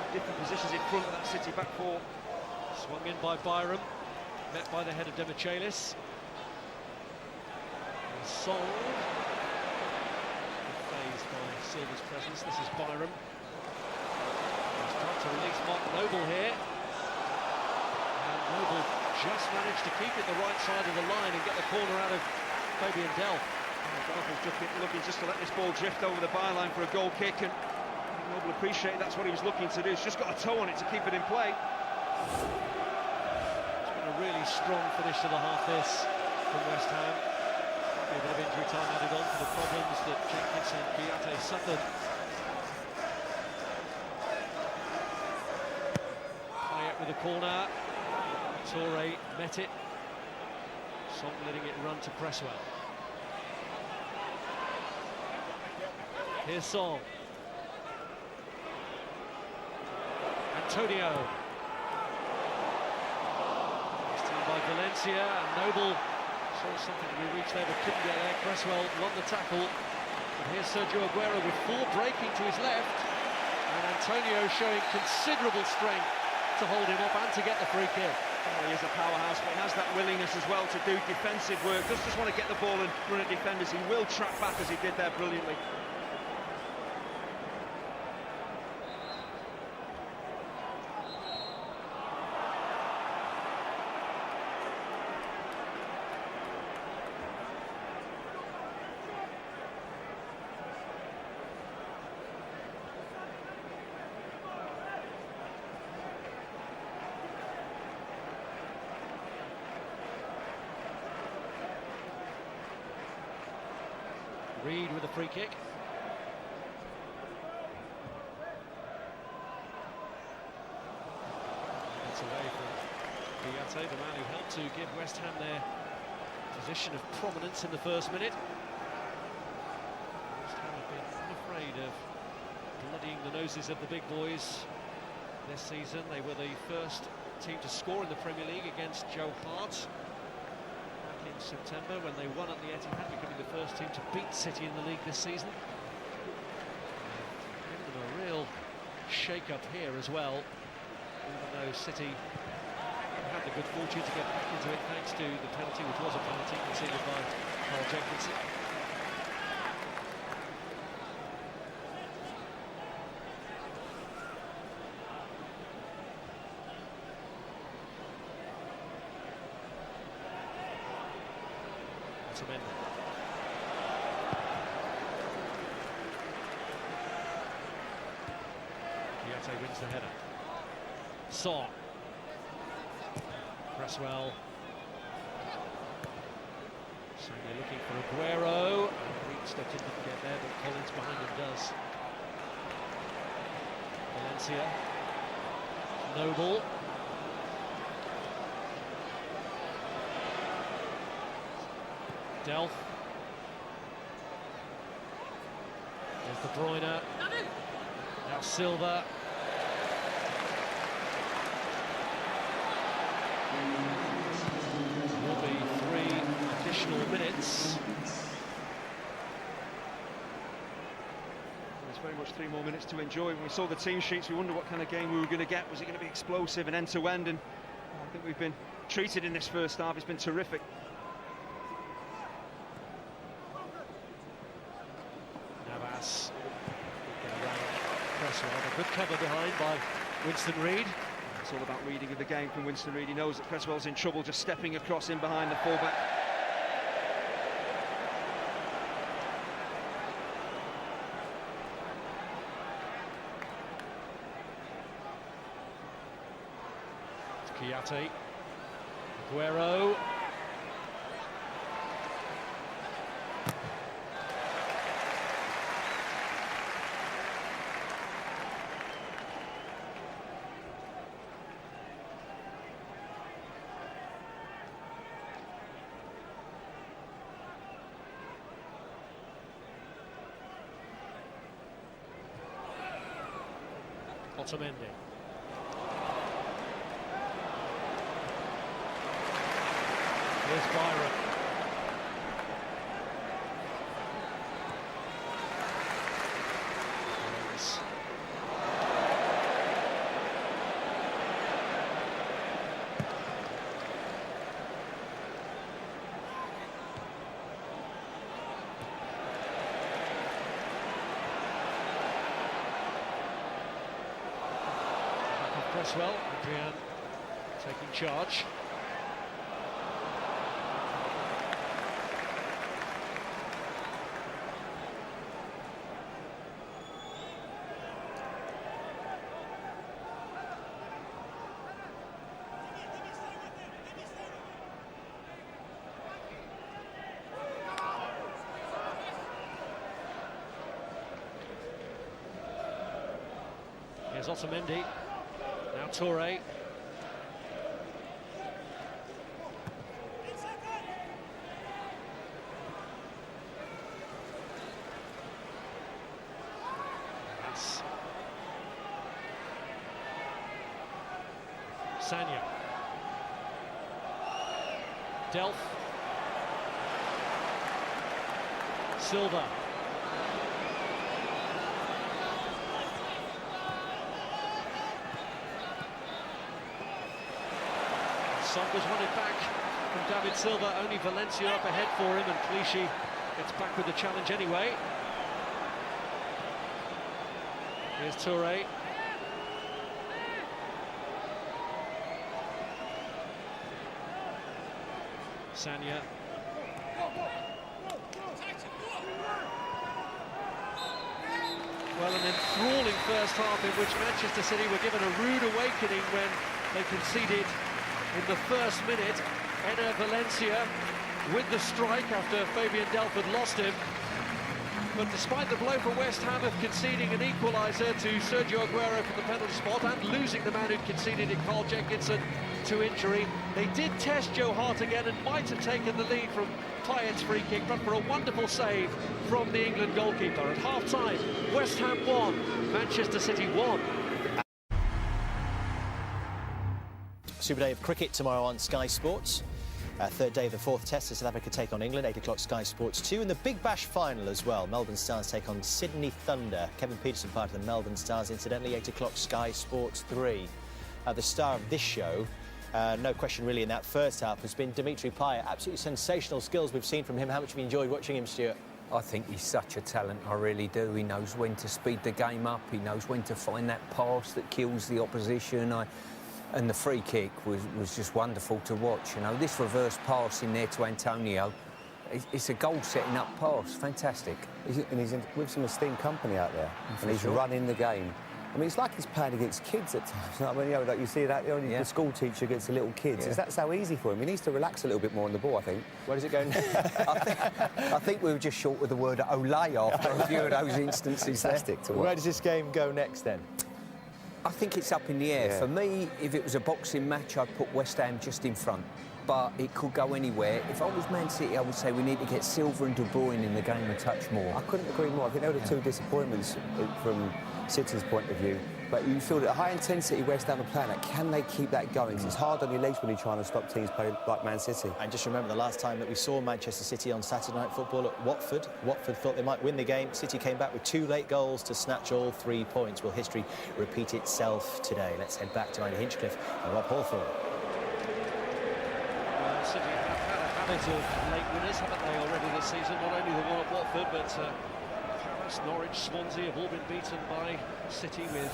take different positions in front of that City back four. Swung in by Byram, met by the head of Demichelis. Song. Phased by Silva's presence. This is Byram. He's trying to release Mark Noble here. And Noble just managed to keep it the right side of the line and get the corner out of Fabian Delph. Delph just looking just to let this ball drift over the byline for a goal kick, and Noble appreciated that's what he was looking to do. He's just got a toe on it to keep it in play. It's been a really strong finish to the half this from West Ham. A bit of injury time added on for the problems that Jenkins and Kouyaté suffered. Payet with a corner. Toure met it. Song letting it run to Cresswell. Here's Song. Antonio. This time by Valencia, and Noble saw something to be reached there but couldn't get there. Cresswell won the tackle. And here's Sergio Aguero with full breaking to his left. And Antonio showing considerable strength to hold him up and to get the free kick. Well, he is a powerhouse, but he has that willingness as well to do defensive work. Doesn't just want to get the ball and run at defenders. He will track back as he did there brilliantly. Reed with a free kick. It's away from Kouyaté, the man who helped to give West Ham their position of prominence in the first minute. West Ham have been unafraid of bloodying the noses of the big boys this season. They were the first team to score in the Premier League against Joe Hart in September when they won at the Etihad, becoming the first team to beat City in the league this season. Giving them a real shake-up here as well, even though City had the good fortune to get back into it thanks to the penalty, which was a penalty conceded by Carl Jenkinson. Otamendi. Kouyaté wins the header. Song. Cresswell. Certainly looking for Aguero. Reed stepped in, didn't get there, but Collins behind him does. Valencia. Noble. Delph. There's De Bruyne. Now Silva. Will be 3 additional minutes. There's very much 3 more minutes to enjoy. When we saw the team sheets, we wondered what kind of game we were going to get. Was it going to be explosive and end-to-end? And I think we've been treated in this first half. It's been terrific. Get around Cresswell. A good cover behind by Winston Reid. It's all about reading of the game from Winston Reid. He knows that Cresswell's in trouble, just stepping across in behind the fullback. Kouyaté, Aguero. Otamendi. Here's Byron. Yes. Back of Cresswell, Adrian taking charge. Here's Otamendi, now Toure. That's Sagna. Delph. Silva. Saunders won it back from David Silva, only Valencia up ahead for him, and Clichy gets back with the challenge anyway. Here's Toure. Sagna. Well, an enthralling first half in which Manchester City were given a rude awakening when they conceded in the first minute. Enner Valencia with the strike after Fabian Delph had lost him. But despite the blow for West Ham of conceding an equaliser to Sergio Aguero from the penalty spot and losing the man who'd conceded it, Carl Jenkinson, to injury, they did test Joe Hart again and might have taken the lead from Payet's free kick, but for a wonderful save from the England goalkeeper. At half-time, West Ham 1, Manchester City 1. Super day of cricket tomorrow on Sky Sports. Third day of the fourth test as South Africa take on England, 8 o'clock Sky Sports 2, and the Big Bash final as well. Melbourne Stars take on Sydney Thunder. Kevin Peterson part of the Melbourne Stars, incidentally, 8 o'clock Sky Sports 3. The star of this show, no question really in that first half, has been Dimitri Payet. Absolutely sensational skills we've seen from him. How much have you enjoyed watching him, Stuart? I think he's such a talent, I really do. He knows when to speed the game up, he knows when to find that pass that kills the opposition. And the free kick was just wonderful to watch. You know, this reverse pass in there to Antonio, it's a goal-setting up pass. Fantastic. He's with some esteemed company out there, and he's running the game. I mean, it's like he's playing against kids at times. I mean, you know, like you see that, you know, the school teacher against the little kids. Yeah. That's so easy for him. He needs to relax a little bit more on the ball, I think. Where does it go now? I think we were just short of the word Olay after a few of those instances. Fantastic to watch. Where does this game go next then? I think it's up in the air. Yeah. For me, if it was a boxing match, I'd put West Ham just in front. But it could go anywhere. If I was Man City, I would say we need to get Silva and De Bruyne in the game a touch more. I couldn't agree more. I think they were the two disappointments from City's point of view. But you feel that high-intensity West Ham are playing at, can they keep that going? 'Cause it's hard on your legs when you're trying to stop teams playing like Man City. And just remember the last time that we saw Manchester City on Saturday Night Football at Watford. Watford thought they might win the game. City came back with 2 late goals to snatch all 3 points. Will history repeat itself today? Let's head back to Andy Hinchcliffe and Rob Hawthorne. Well, City have had a habit of late winners, haven't they, already this season? Not only the one at Watford, but Palace, Norwich, Swansea have all been beaten by City with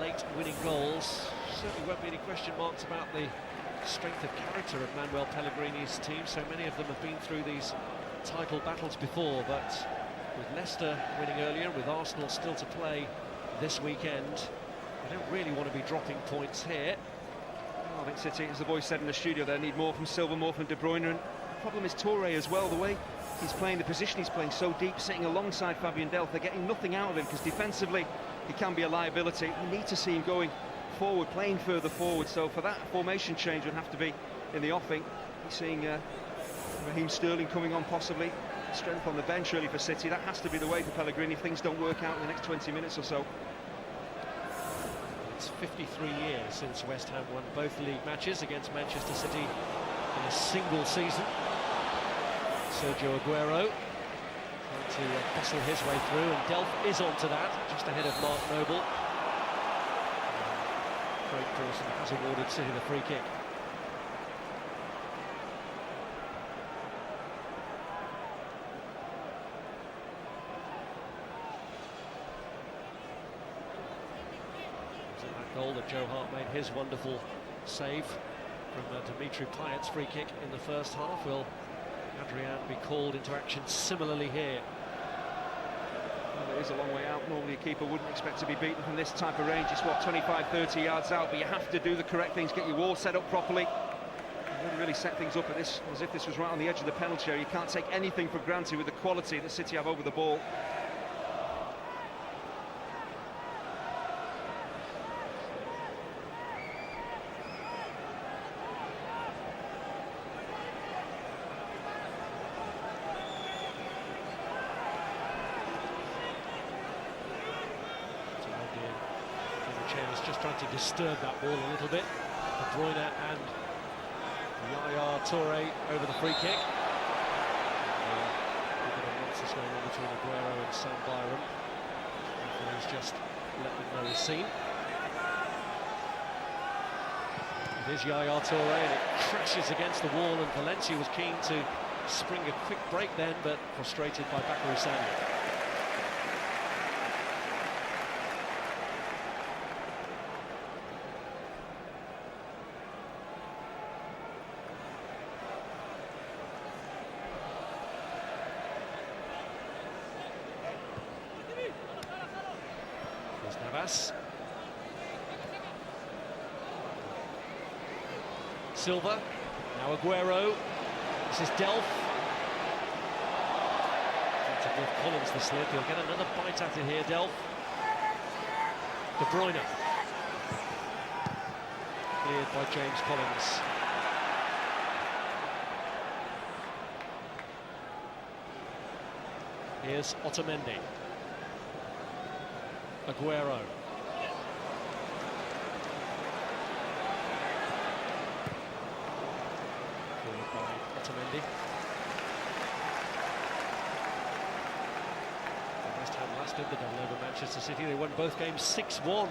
late winning goals. Certainly won't be any question marks about the strength of character of Manuel Pellegrini's team. So many of them have been through these title battles before, but with Leicester winning earlier, with Arsenal still to play this weekend, they don't really want to be dropping points here. I think City, as the boys said in the studio, they need more from Silva, more from De Bruyne. And the problem is Touré as well, the way he's playing, the position he's playing so deep, sitting alongside Fabian Delph. They're getting nothing out of him because defensively he can be a liability. We need to see him going forward, playing further forward. So for that, formation change would have to be in the offing. He's seeing Raheem Sterling coming on possibly. Strength on the bench really for City. That has to be the way for Pellegrini if things don't work out in the next 20 minutes or so. It's 53 years since West Ham won both league matches against Manchester City in a single season. Sergio Aguero trying to bustle his way through, and Delph is onto that, just ahead of Mark Noble. Craig Dawson has awarded City the free kick. Goal that Joe Hart made his wonderful save from Dimitri Payet's free kick in the first half. Will Adrian be called into action similarly here? Well, it is a long way out. Normally a keeper wouldn't expect to be beaten from this type of range. It's what, 25-30 yards out, but you have to do the correct things, get your wall set up properly. You really set things up at this as if this was right on the edge of the penalty area. You can't take anything for granted with the quality that City have over the ball. Just trying to disturb that ball a little bit. De Bruyne and Yaya Touré over the free kick. A bit of nonsense going on between Aguero and Sam Byram. He's just let them know he's seen. It is Yaya Touré, and it crashes against the wall, and Valencia was keen to spring a quick break then, but frustrated by Bakaru Sania. Navas. Silva, now Aguero, this is Delph. Trying to give Collins the slip, he'll get another bite at it here, Delph. De Bruyne. Cleared by James Collins. Here's Otamendi. Aguero. Cleared by Otamendi. West Ham last did the double over Manchester City. They won both games 6-1.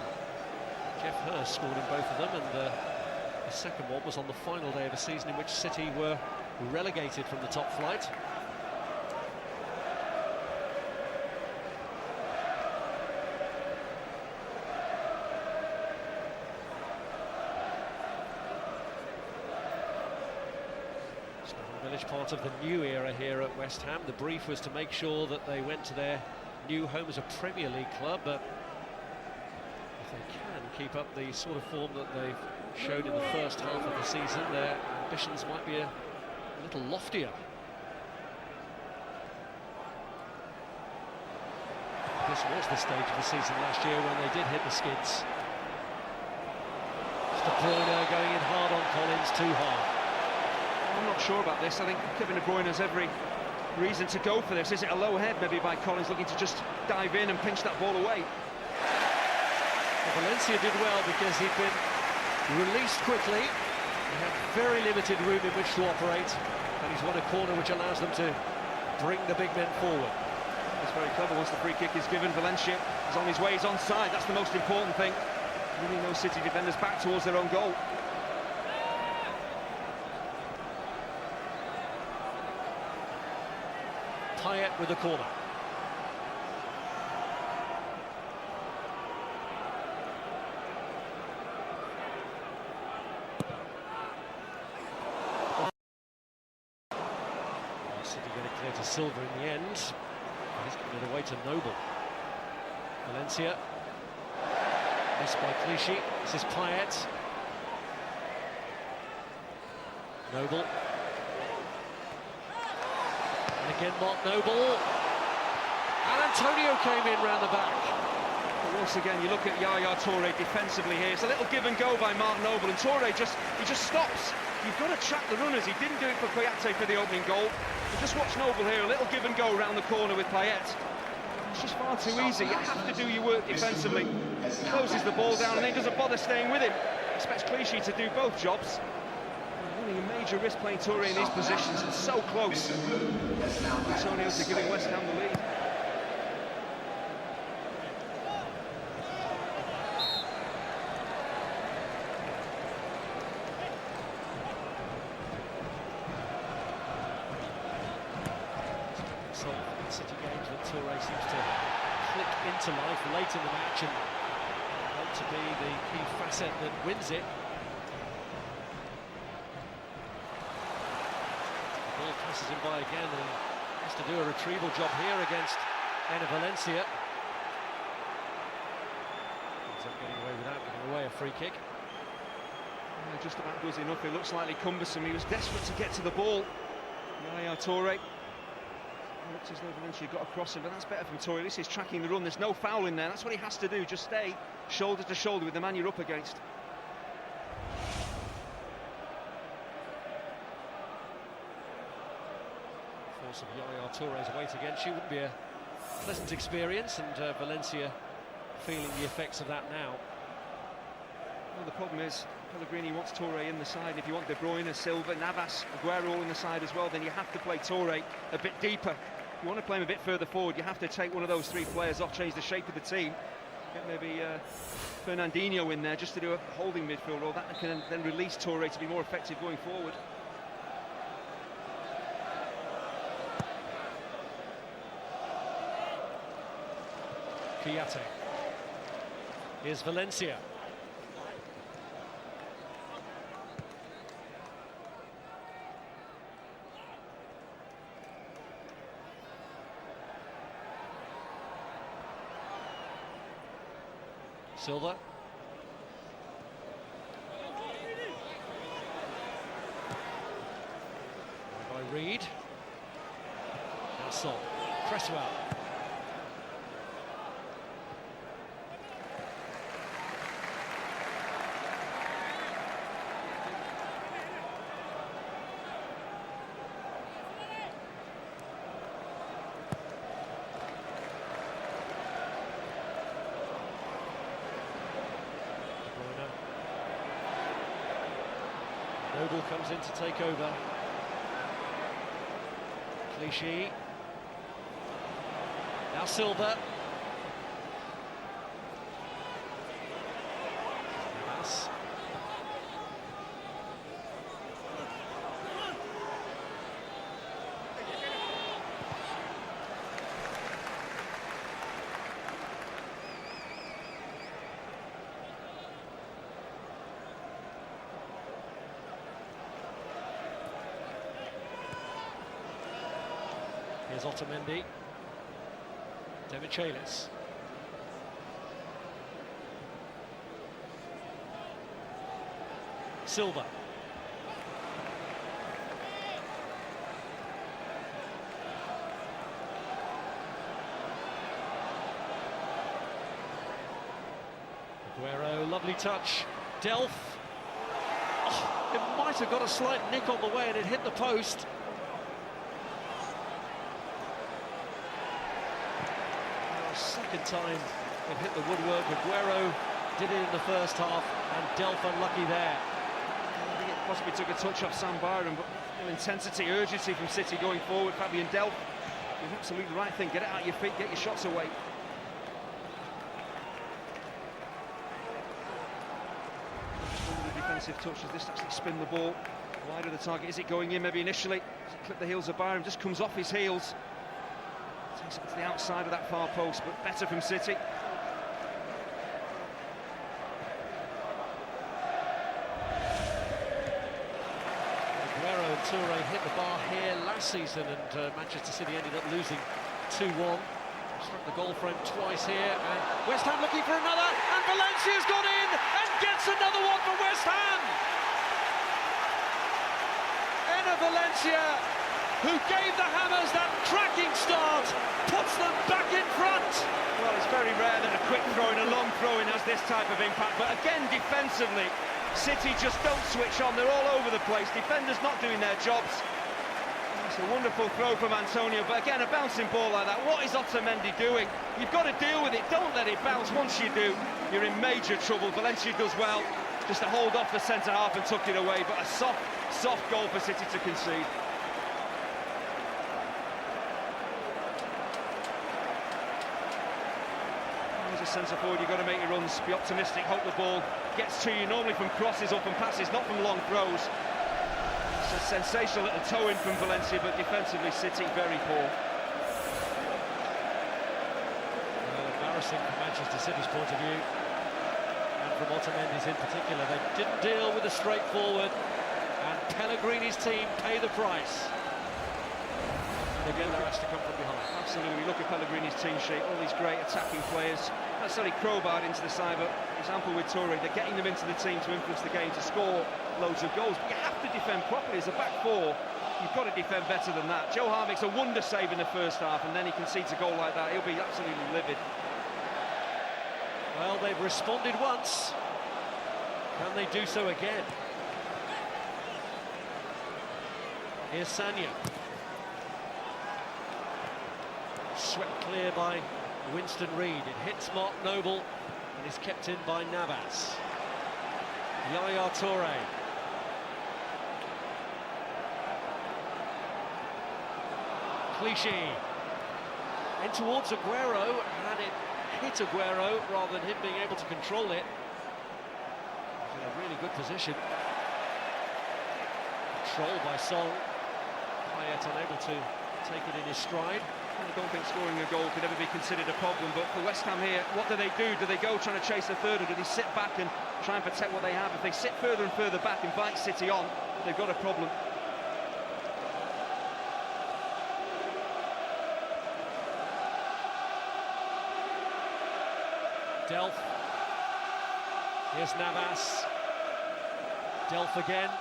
Jeff Hurst scored in both of them, and the second one was on the final day of a season in which City were relegated from the top flight. Part of the new era here at West Ham. The brief was to make sure that they went to their new home as a Premier League club, but if they can keep up the sort of form that they've showed in the first half of the season, their ambitions might be a little loftier. This was the stage of the season last year when they did hit the skids. De Bruyne going in hard on Collins, too hard. I'm not sure about this. I think Kevin De Bruyne has every reason to go for this. Is it a low head maybe by Collins looking to just dive in and pinch that ball away? Well, Valencia did well because he'd been released quickly. He had very limited room in which to operate, and he's won a corner which allows them to bring the big men forward. That's very clever. Once the free kick is given, Valencia is on his way, he's onside. That's the most important thing. Really no City defenders back towards their own goal. Payet with the corner. Silva in the end. He's given it away to Noble. Valencia. Missed by Clichy. This is Payet. Noble. And again, Mark Noble. And Antonio came in round the back. But once again, you look at Yaya Touré defensively here. It's a little give and go by Mark Noble, and Touré just stops. You've got to track the runners. He didn't do it for Kouyate for the opening goal. But just watch Noble here, a little give and go around the corner with Payet. It's just far too easy. You have to do your work defensively. Closes the ball down and then doesn't bother staying with him. Expects Clichy to do both jobs. Running a major risk playing Touré in these positions, and so close. Antonio to giving West Ham the lead. City games that Touré seems to click into life late in the match and hope to be the key facet that wins it. The ball passes him by again and has to do a retrieval job here against Enner Valencia. Ends up getting away without giving away a free kick. Yeah, just about does enough. It looks slightly cumbersome. He was desperate to get to the ball. Yaya Touré. Looks as though Valencia got across him, but that's better from Touré. This is tracking the run. There's no foul in there. That's what he has to do. Just stay shoulder to shoulder with the man you're up against. Force of Yaya Touré's weight against you wouldn't be a pleasant experience, and Valencia feeling the effects of that now. Well, the problem is Pellegrini wants Touré in the side. If you want De Bruyne, Silva, Navas, Aguero all in the side as well, then you have to play Touré a bit deeper. If you want to play him a bit further forward, you have to take one of those three players off, change the shape of the team. Get maybe Fernandinho in there just to do a holding midfield role. That can then release Touré to be more effective going forward. Kouyate. Here's Valencia. Silva. By Reed. Now Sol. Cresswell. Noble comes in to take over. Clichy. Now Silva. Navas. Here's Otamendi. Demichelis. Silva. Aguero, lovely touch. Delph. Oh, it might have got a slight nick on the way and it hit the post. Second time they've hit the woodwork. Aguero did it in the first half, and Delph unlucky there. I think it possibly took a touch off Sam Byron, but no intensity, urgency from City going forward. Fabian Delph did absolutely the right thing. Get it out of your feet, get your shots away. Just one of the defensive touches. This actually spin the ball wide of the target. Is it going in? Maybe initially. Does it clip the heels of Byron? Just comes off his heels. Takes it to the outside of that far post, but better from City. Aguero Toure hit the bar here last season, and Manchester City ended up losing 2-1. Struck the goal frame twice here, and West Ham looking for another, and Valencia's got in and gets another one for West Ham. Enner Valencia, who gave the Hammers that cracking start, puts them back in front. Well, it's very rare that a quick throw-in, a long throw-in has this type of impact, but again, defensively, City just don't switch on. They're all over the place. Defenders not doing their jobs. It's a wonderful throw from Antonio, but again, a bouncing ball like that. What is Otamendi doing? You've got to deal with it. Don't let it bounce. Once you do, you're in major trouble. Valencia does well just to hold off the centre-half and tuck it away, but a soft goal for City to concede. As a centre-forward, you've got to make your runs, be optimistic, hope the ball gets to you, normally from crosses or from passes, not from long throws. It's a sensational little toe-in from Valencia, but defensively, City very poor. Well, embarrassing from Manchester City's point of view, and from Otamendi's in particular. They didn't deal with the straightforward, and Pellegrini's team pay the price. And again, that has to come from behind. Absolutely, look at Pellegrini's team sheet, all these great attacking players. Not necessarily crowbarred into the side, but for example with Toure, they're getting them into the team to influence the game, to score loads of goals. But you have to defend properly as a back four. You've got to defend better than that. Joe Hart makes a wonder save in the first half, and then he concedes a goal like that. He'll be absolutely livid. Well, they've responded once. Can they do so again? Here's Sagna. Swept clear by Winston Reid. It hits Mark Noble and is kept in by Navas. Yaya Toure. Clichy. In towards Aguero, and it hit Aguero rather than him being able to control it. He's in a really good position. Control by Son. Payet unable to take it in his stride. I don't think scoring a goal could ever be considered a problem, but for West Ham here, what do they do? Do they go trying to chase a third, or do they sit back and try and protect what they have? If they sit further and further back and bite City on, they've got a problem. Delph. Here's Navas. Delph again.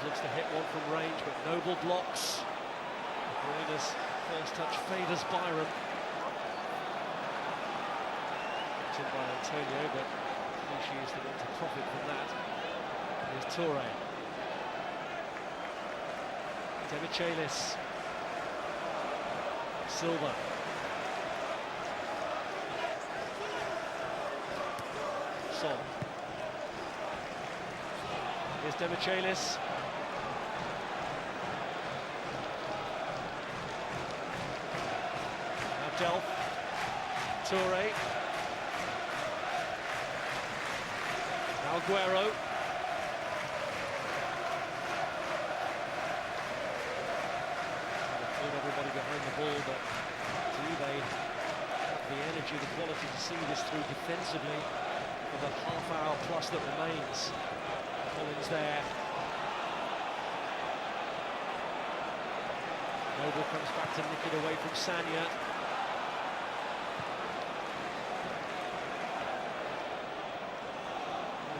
Looks to hit one from range, but Noble blocks. Bruyne's first touch favours Byram. Picked in by Antonio, but Clichy is the one to profit from that. Here's Toure. Demichelis. Silva. Son. Here's Demichelis. Delph, Toure, now Aguero. Include everybody behind the ball, but do they have the energy, the quality to see this through defensively for the half hour plus that remains? Collins there. Noble comes back to nick it away from Sagna.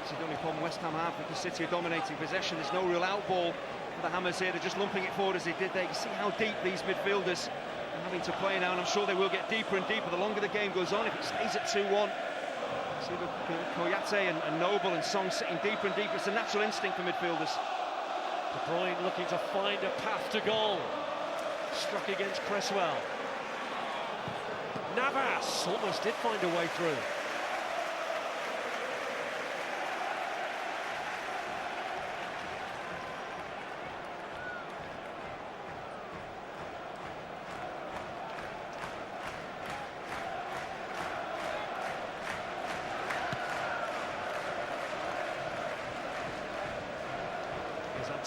The only problem West Ham have, because City are dominating possession. There's no real outball for the Hammers here. They're just lumping it forward as they did there. You see how deep these midfielders are having to play now, and I'm sure they will get deeper and deeper the longer the game goes on. If it stays at 2-1, see the Koyate and Noble and Song sitting deeper and deeper. It's a natural instinct for midfielders. De Bruyne looking to find a path to goal. Struck against Cresswell. Navas almost did find a way through.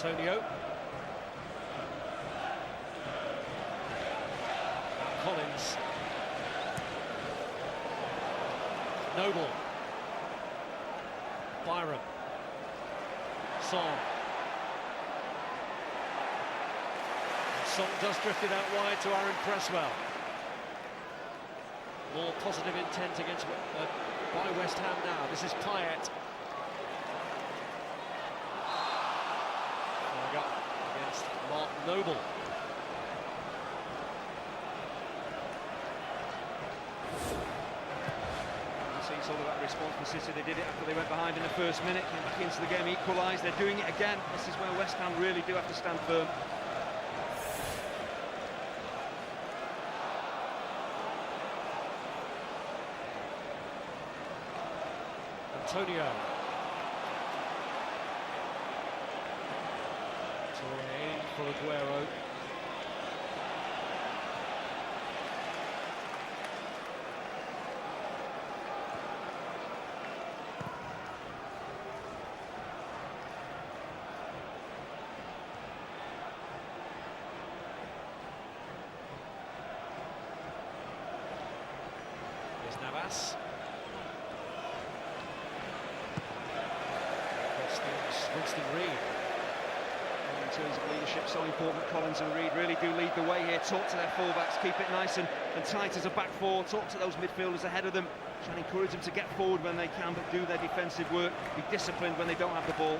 Antonio. Collins. Noble. Byram. Song. Song does drift it out wide to Aaron Cresswell. More positive intent against by West Ham now. This is Payet. Up against Mark Noble. It's all about response from City. They did it after they went behind in the first minute, came back into the game, equalised. They're doing it again. This is where West Ham really do have to stand firm. Antonio. Toure for Aguero. Here's Navas. Winston Reid. In terms of leadership, so important. Collins and Reid really do lead the way here. Talk to their fullbacks, keep it nice and tight as a back four. Talk to those midfielders ahead of them. Try and encourage them to get forward when they can, but do their defensive work. Be disciplined when they don't have the ball.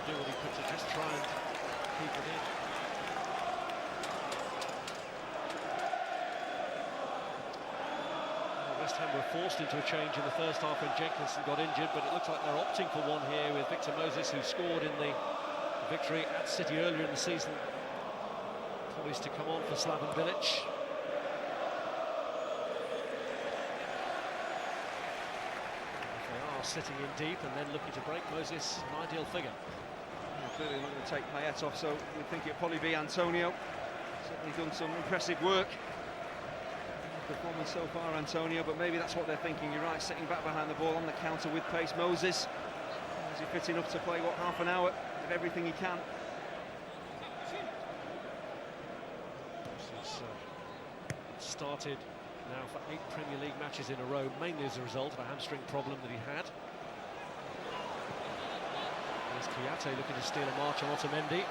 Do what he could to just try and keep it in. West Ham were forced into a change in the first half when Jenkinson got injured, but it looks like they're opting for one here with Victor Moses, who scored in the victory at City earlier in the season. Poised to come on for Slaven Bilic. They are sitting in deep and then looking to break. Moses, an ideal figure. Clearly not going to take Payet off, so we think it'll probably be Antonio. Certainly done some impressive work. Performance so far, Antonio, but maybe that's what they're thinking. You're right, sitting back behind the ball on the counter with pace. Moses, is he fit enough to play, what, half an hour of everything he can? He's started now for 8 Premier League matches in a row, mainly as a result of a hamstring problem that he had. There's Kouyaté looking to steal a march on Otamendi.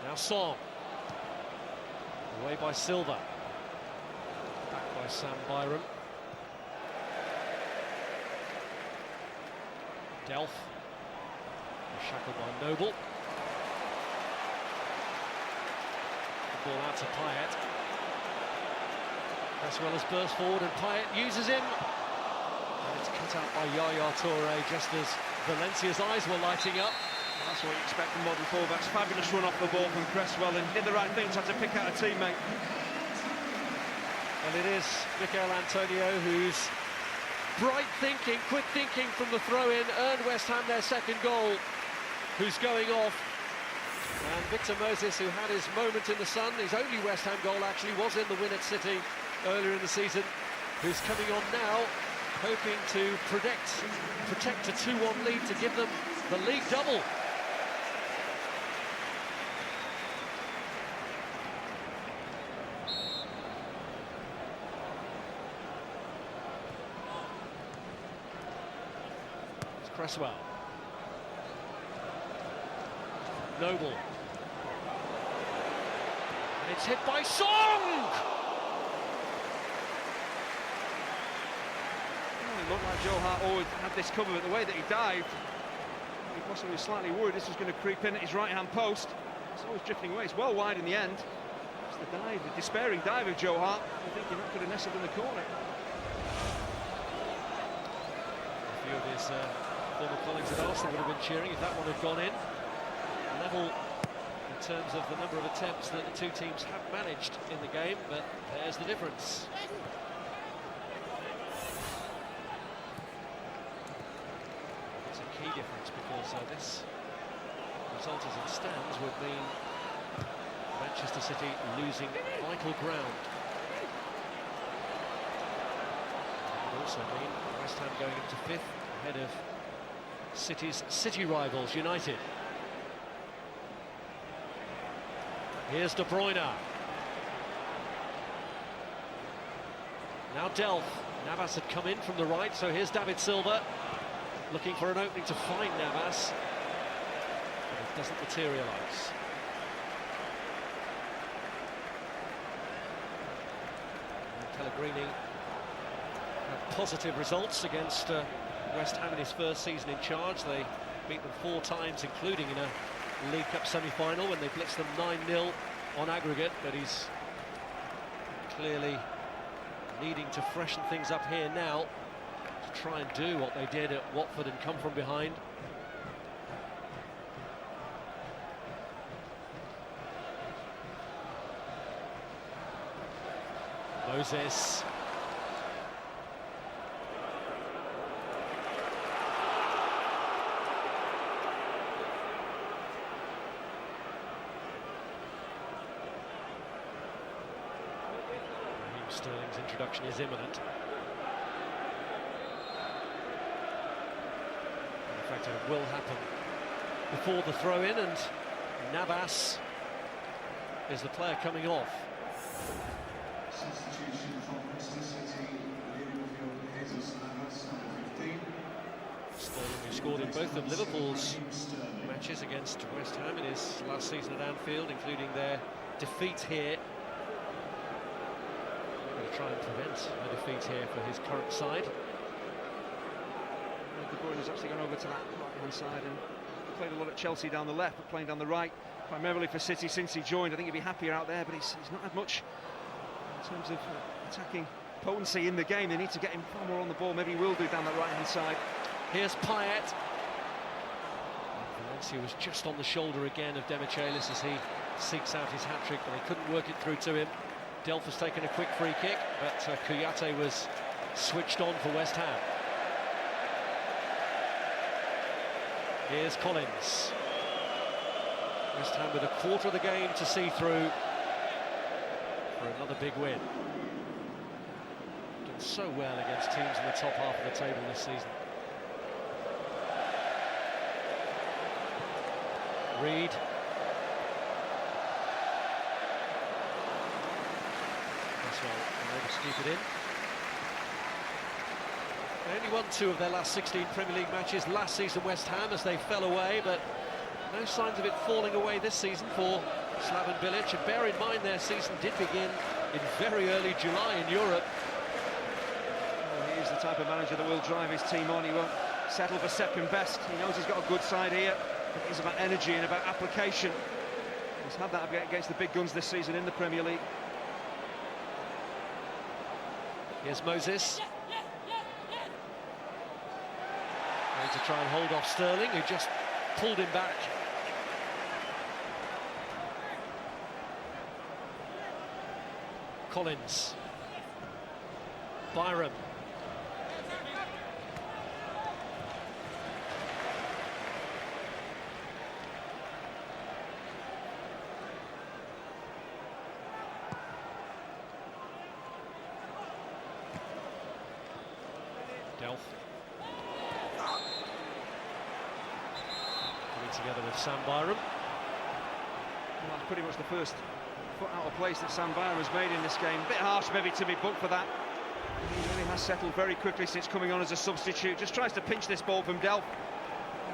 Now Song. Away by Silva. Back by Sam Byram. Delph. Shackled by Noble. The ball out to Payet. Cresswell has burst forward and Payet uses him. And it's cut out by Yaya Toure just as Valencia's eyes were lighting up. That's what you expect from modern fullbacks. Fabulous run off the ball from Cresswell and did the right thing to have to pick out a teammate. And it is Michail Antonio who's bright thinking, quick thinking from the throw-in, earned West Ham their second goal, who's going off. And Victor Moses, who had his moment in the sun, his only West Ham goal actually was in the win at City earlier in the season, who's coming on now, hoping to protect a 2-1 lead to give them the league double. Cresswell. Noble. And it's hit by Song! It looked like Joe Hart always had this covered, but the way that he dived, he possibly was slightly worried this was going to creep in at his right-hand post. It's always drifting away. It's well wide in the end. It's the dive, the despairing dive of Joe Hart. I think that could have nestled in the corner. A few of his former colleagues at Arsenal would have been cheering if that one had gone in. Level in terms of the number of attempts that the two teams have managed in the game, but there's the difference. It's a key difference because this result as it stands would mean Manchester City losing vital ground. It would also mean West Ham going into 5th ahead of City's city rivals, United. Here's De Bruyne. Now Delph. Navas had come in from the right, so here's David Silva looking for an opening to find Navas, but it doesn't materialise. Pellegrini had positive results against West Ham in his first season in charge. They beat them 4 times, including in a League Cup semi-final when they blitzed them 9-0 on aggregate, but he's clearly needing to freshen things up here now to try and do what they did at Watford and come from behind. Moses. Sterling's introduction is imminent. In fact, it will happen before the throw-in, and Navas is the player coming off. Substitution from Manchester City, Liverpool, Jesus Navas, number 15. Sterling, who scored in both of Liverpool's matches against West Ham in his last season at Anfield, including their defeat here. Try and prevent a defeat here for his current side. De Bruyne has actually gone over to that right-hand side and played a lot at Chelsea down the left, but playing down the right, primarily for City since he joined. I think he'd be happier out there, but he's not had much in terms of attacking potency in the game. They need to get him far more on the ball. Maybe he will do down that right-hand side. Here's Payet. Valencia was just on the shoulder again of Demichelis as he seeks out his hat-trick, but they couldn't work it through to him. Delph has taken a quick free kick, but Kouyaté was switched on for West Ham. Here's Collins. West Ham with a quarter of the game to see through for another big win. Done so well against teams in the top half of the table this season. Reed. Able to keep it in. They only won 2 of their last 16 Premier League matches last season, West Ham, as they fell away, but no signs of it falling away this season for Slaven Bilic. And bear in mind, their season did begin in very early July in Europe. Well, he is the type of manager that will drive his team on. He won't settle for second best. He knows he's got a good side here. It's about energy and about application. He's had that against the big guns this season in the Premier League. Here's Moses. Going to try and hold off Sterling, who just pulled him back. Collins. Byram. Delph. Coming together with Sam Byram. Well, that's pretty much the first foot out of place that Sam Byram has made in this game. A bit harsh maybe to be booked for that. He really has settled very quickly since coming on as a substitute. Just tries to pinch this ball from Delph.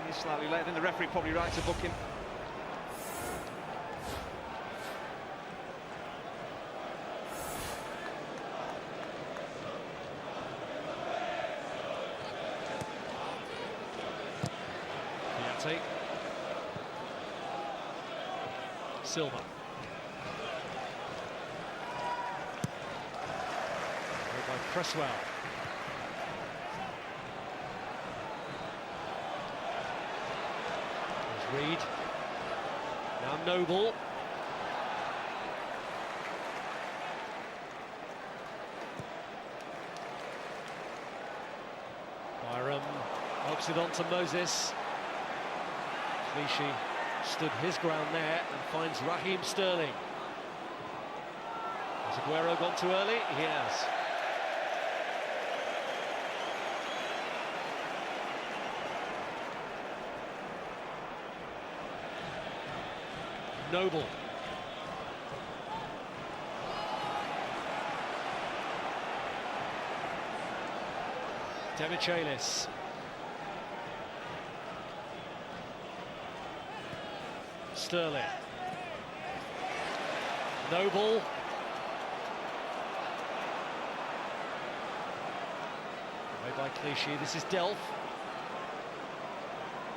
He's slightly late. I think the referee probably right to book him. Silva. By Cresswell. There's Reed. Now Noble. Byram helps it on to Moses. Clichy stood his ground there and finds Raheem Sterling. Has Aguero gone too early? He has. Noble. Demichelis. Sterling. Noble. Away by Clichy. This is Delph.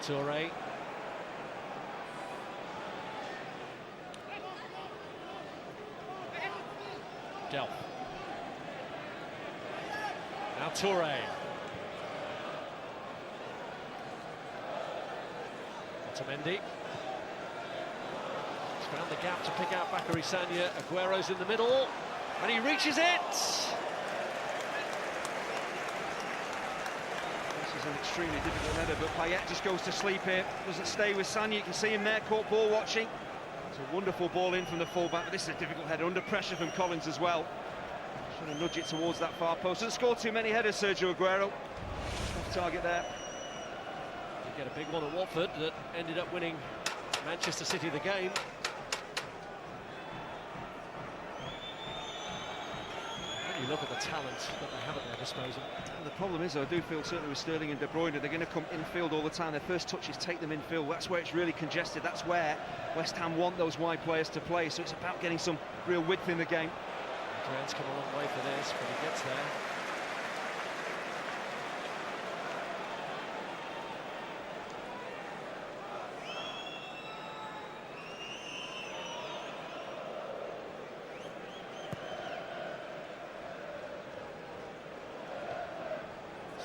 Toure. Delph. Now Toure. Otamendi. He's found the gap to pick out Bakary Sagna. Aguero's in the middle, and he reaches it! This is an extremely difficult header, but Payet just goes to sleep here. Doesn't stay with Sagna. You can see him there, caught ball watching. It's a wonderful ball in from the fullback, but this is a difficult header, under pressure from Collins as well. Trying to nudge it towards that far post. Doesn't score too many headers, Sergio Aguero. Off target there. You get a big one at Watford that ended up winning Manchester City the game. You look at the talent that they have at their disposal. And the problem is, I do feel certainly with Sterling and De Bruyne, they're going to come infield all the time. Their first touches take them infield. That's where it's really congested. That's where West Ham want those wide players to play. So it's about getting some real width in the game. Adrian's come a long way for this, but he gets there.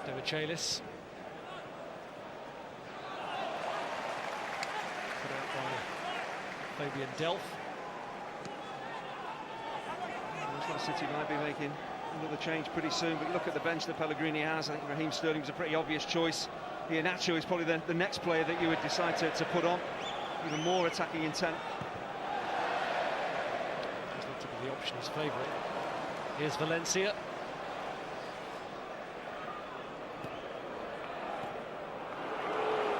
Demichelis. Put out by Fabian Delph. Looks like City might be making another change pretty soon, but you look at the bench that Pellegrini has. I think Raheem Sterling was a pretty obvious choice. Iheanacho is probably the next player that you would decide to put on. Even more attacking intent. He's looked to be the option, his favourite. Here's Valencia.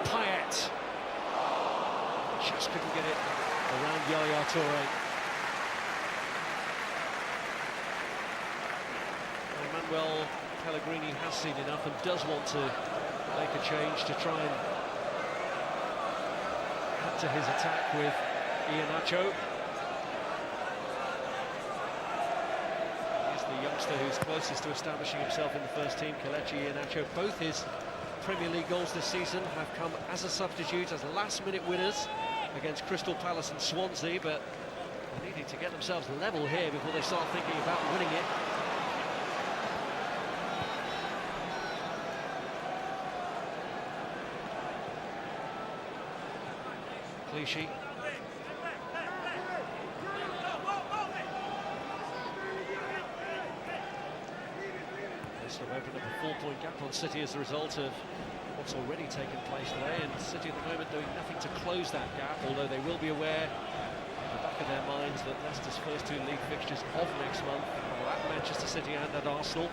Payet. Just couldn't get it around Yaya Toure. Manuel Pellegrini has seen enough and does want to make a change to try and add to his attack with Iheanacho. He's the youngster who's closest to establishing himself in the first team, Kelechi Iheanacho. Both his Premier League goals this season have come as a substitute, as last-minute winners against Crystal Palace and Swansea, but they needed to get themselves level here before they start thinking about winning it. Clichy. This will open up a 4-point gap on City as a result of what's already taken place today, and City at the moment doing nothing to close that gap, although they will be aware in the back of their minds that Leicester's first two league fixtures of next month are at Manchester City and at Arsenal.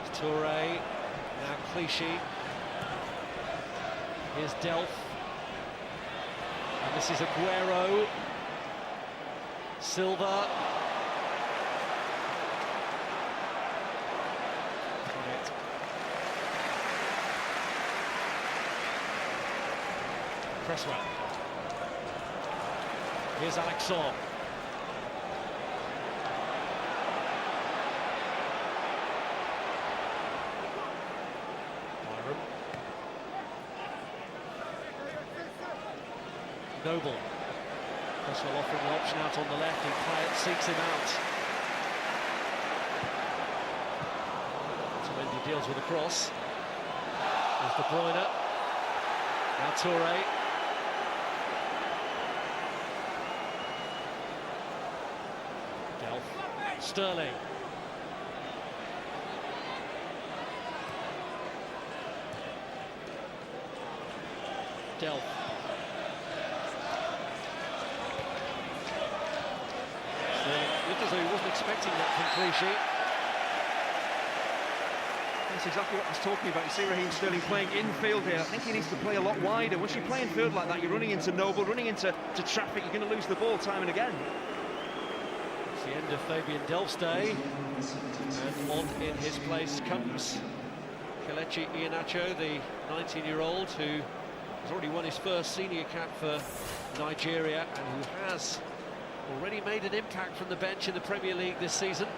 It's Toure, now Clichy. Here's Delph, and this is Aguero, Silva, Cresswell. Here's Alex Song. Noble. Cresswell offering the option out on the left, and Payet seeks him out. Otamendi deals with a cross. There's De Bruyne. Now Toure. Delph. Sterling. Delph. expecting that from Clichy. That's exactly what I was talking about. You see Raheem Sterling playing infield here. I think he needs to play a lot wider. Once you play infield like that, you're running into Noble, running into traffic, you're going to lose the ball time and again. It's the end of Fabian Delph's day, and on in his place comes Kelechi Iheanacho, the 19-year-old who has already won his first senior cap for Nigeria and who has already made an impact from the bench in the Premier League this season.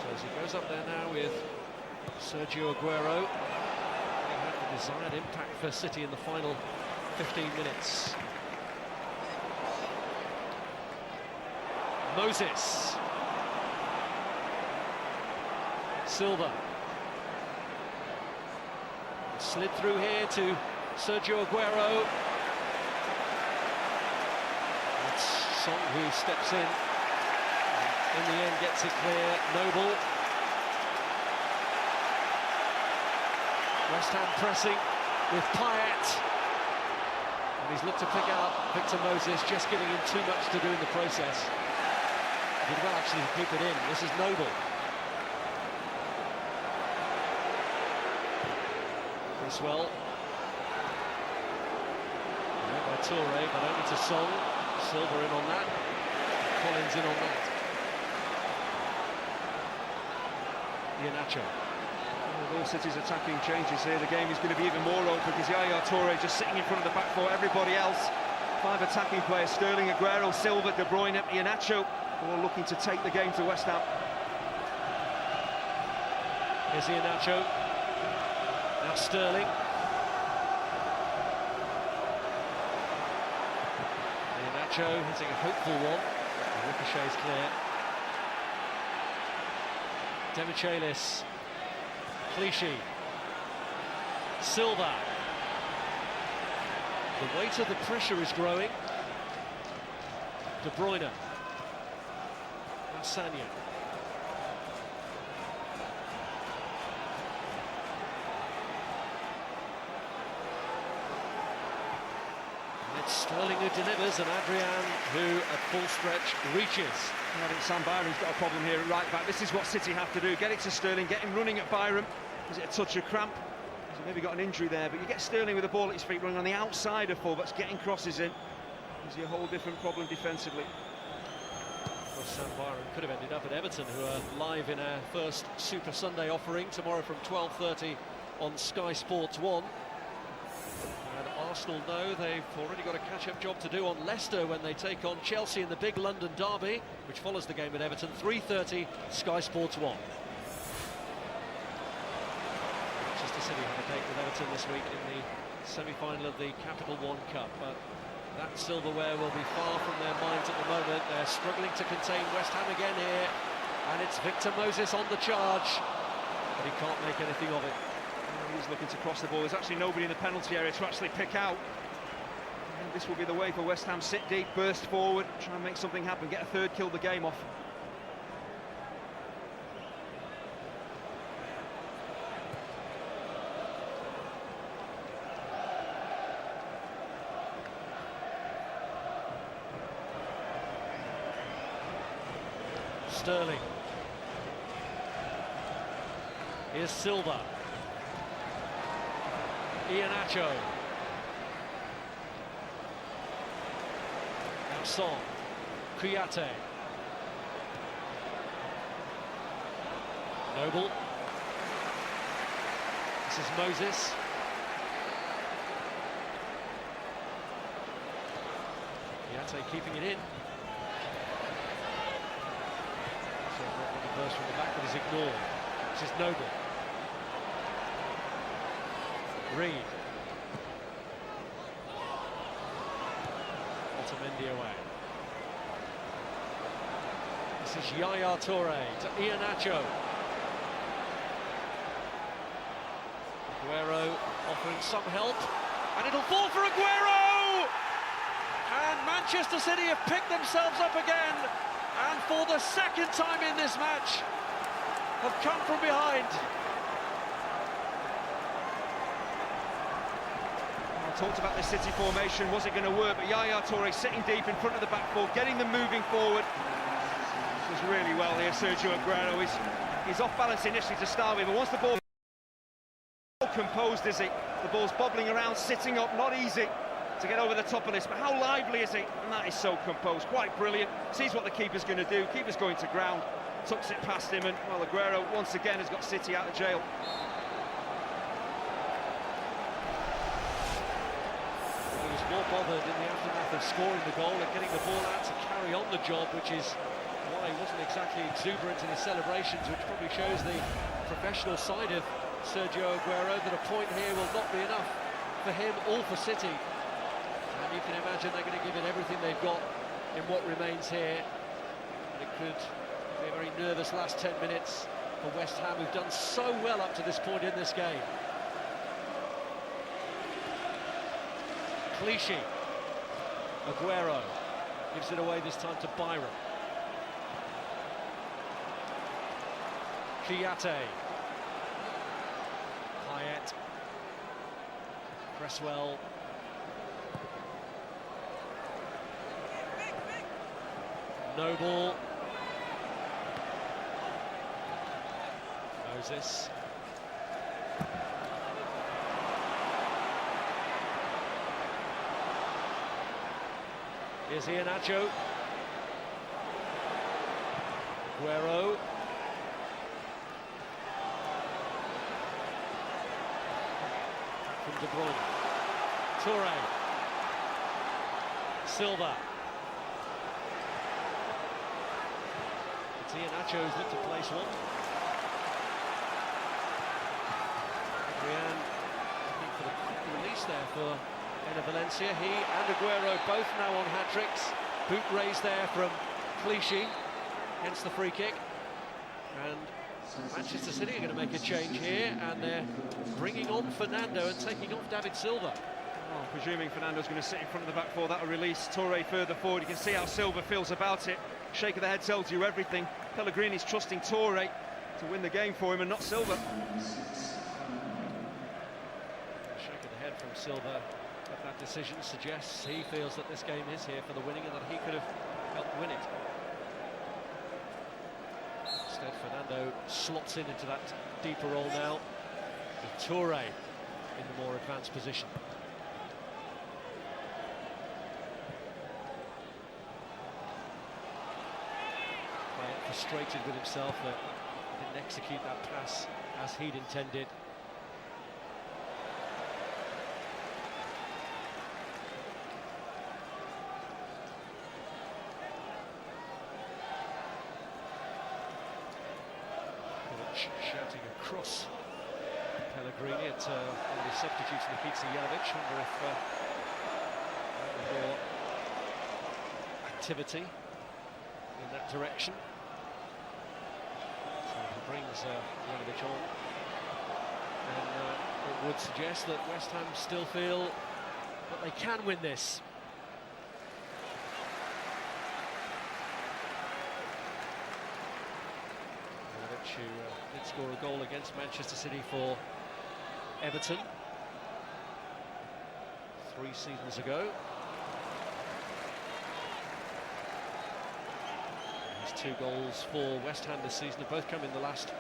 So as he goes up there now with Sergio Aguero, he had the desired impact for City in the final 15 minutes. Moses. Silva. Slid through here to Sergio Aguero. That's Song who steps in the end gets it clear. Noble. West Ham pressing with Payet. And he's looked to pick out Victor Moses, just giving him too much to do in the process. He did well actually to keep it in. This is Noble. Well, by Toure, but only to Song. Silva in on that. Collins in on that. Iheanacho. With all City's attacking changes here, the game is going to be even more open because Yaya Toure just sitting in front of the back four. Everybody else, 5 attacking players: Sterling, Aguero, Silva, De Bruyne, Iheanacho, all looking to take the game to West Ham. Here's Iheanacho. Now Sterling. Iheanacho hitting a hopeful one. The ricochet's clear. Demichelis. Clichy. Silva. The weight of the pressure is growing. De Bruyne. Now Sagna. Sterling who delivers, and Adrian who at full stretch reaches. I think Sam Byron's got a problem here at right back. This is what City have to do: get it to Sterling, get him running at Byron. Is it a touch of cramp? He's maybe got an injury there, but you get Sterling with the ball at his feet running on the outside of fullbacks, getting crosses in. Gives you a whole different problem defensively. Well, Sam Byron could have ended up at Everton, who are live in our first Super Sunday offering tomorrow from 12:30 on Sky Sports 1. Arsenal know they've already got a catch-up job to do on Leicester when they take on Chelsea in the big London derby, which follows the game at Everton, 3:30, Sky Sports 1. Manchester City have a date with Everton this week in the semi-final of the Capital One Cup, but that silverware will be far from their minds at the moment. They're struggling to contain West Ham again here, and it's Victor Moses on the charge, but he can't make anything of it. He's looking to cross the ball. There's actually nobody in the penalty area to actually pick out. And this will be the way for West Ham: sit deep, burst forward, try and make something happen, get a third, kill the game off. Sterling. Here's Silva. Iheanacho. Now Song. Kouyaté. Noble. This is Moses. Kouyaté keeping it in. So the burst from the back, but is ignored. This is Noble. Reed. Otamendi away. This is Yaya Toure to Iheanacho. Aguero offering some help, and it'll fall for Aguero! And Manchester City have picked themselves up again, and for the second time in this match, have come from behind. We talked about the City formation, was it going to work? But Yaya Toure sitting deep in front of the back four, getting them moving forward. Does really well here, Sergio Aguero. He's off balance initially to start with, but once the ball composed, is he? The ball's bobbling around, sitting up, not easy to get over the top of this, but how lively is he? And that is so composed, quite brilliant. Sees what the keeper's going to do. Keeper's going to ground, tucks it past him, and well, Aguero once again has got City out of jail. He was more bothered in the aftermath of scoring the goal and getting the ball out to carry on the job, which is why he wasn't exactly exuberant in his celebrations, which probably shows the professional side of Sergio Aguero, that a point here will not be enough for him or for City. And you can imagine they're going to give it everything they've got in what remains here. It could be a very nervous last 10 minutes for West Ham, who've done so well up to this point in this game. Clichy. Aguero gives it away this time to Byron. Kouyaté. Payet. Cresswell. Noble. Moses. Here's Iheanacho. Aguero. From De Bruyne. Toure. Silva. It's Iheanacho who's looked to place one. Adrian looking for the quick release there for Enner Valencia. He and Aguero both now on hat-tricks. Boot raised there from Clichy, hence the free kick. And Manchester City are going to make a change here, and they're bringing on Fernando and taking off David Silva. Oh, presuming Fernando's going to sit in front of the back four, that'll release Toure further forward. You can see how Silva feels about it. Shake of the head tells you everything. Pellegrini's trusting Toure to win the game for him and not Silva. Shake of the head from Silva, but that decision suggests he feels that this game is here for the winning and that he could have helped win it. Instead, Fernando slots into that deeper role now, with Toure in the more advanced position. Frustrated with himself that he didn't execute that pass as he'd intended. Shouting across Pellegrini at one of his substitutes, Nikita Jelavic. Wonder if more activity in that direction. So he brings Jelavic on, and it would suggest that West Ham still feel that they can win this. Who did score a goal against Manchester City for Everton 3 seasons ago. His 2 goals for West Ham this season have both come in the last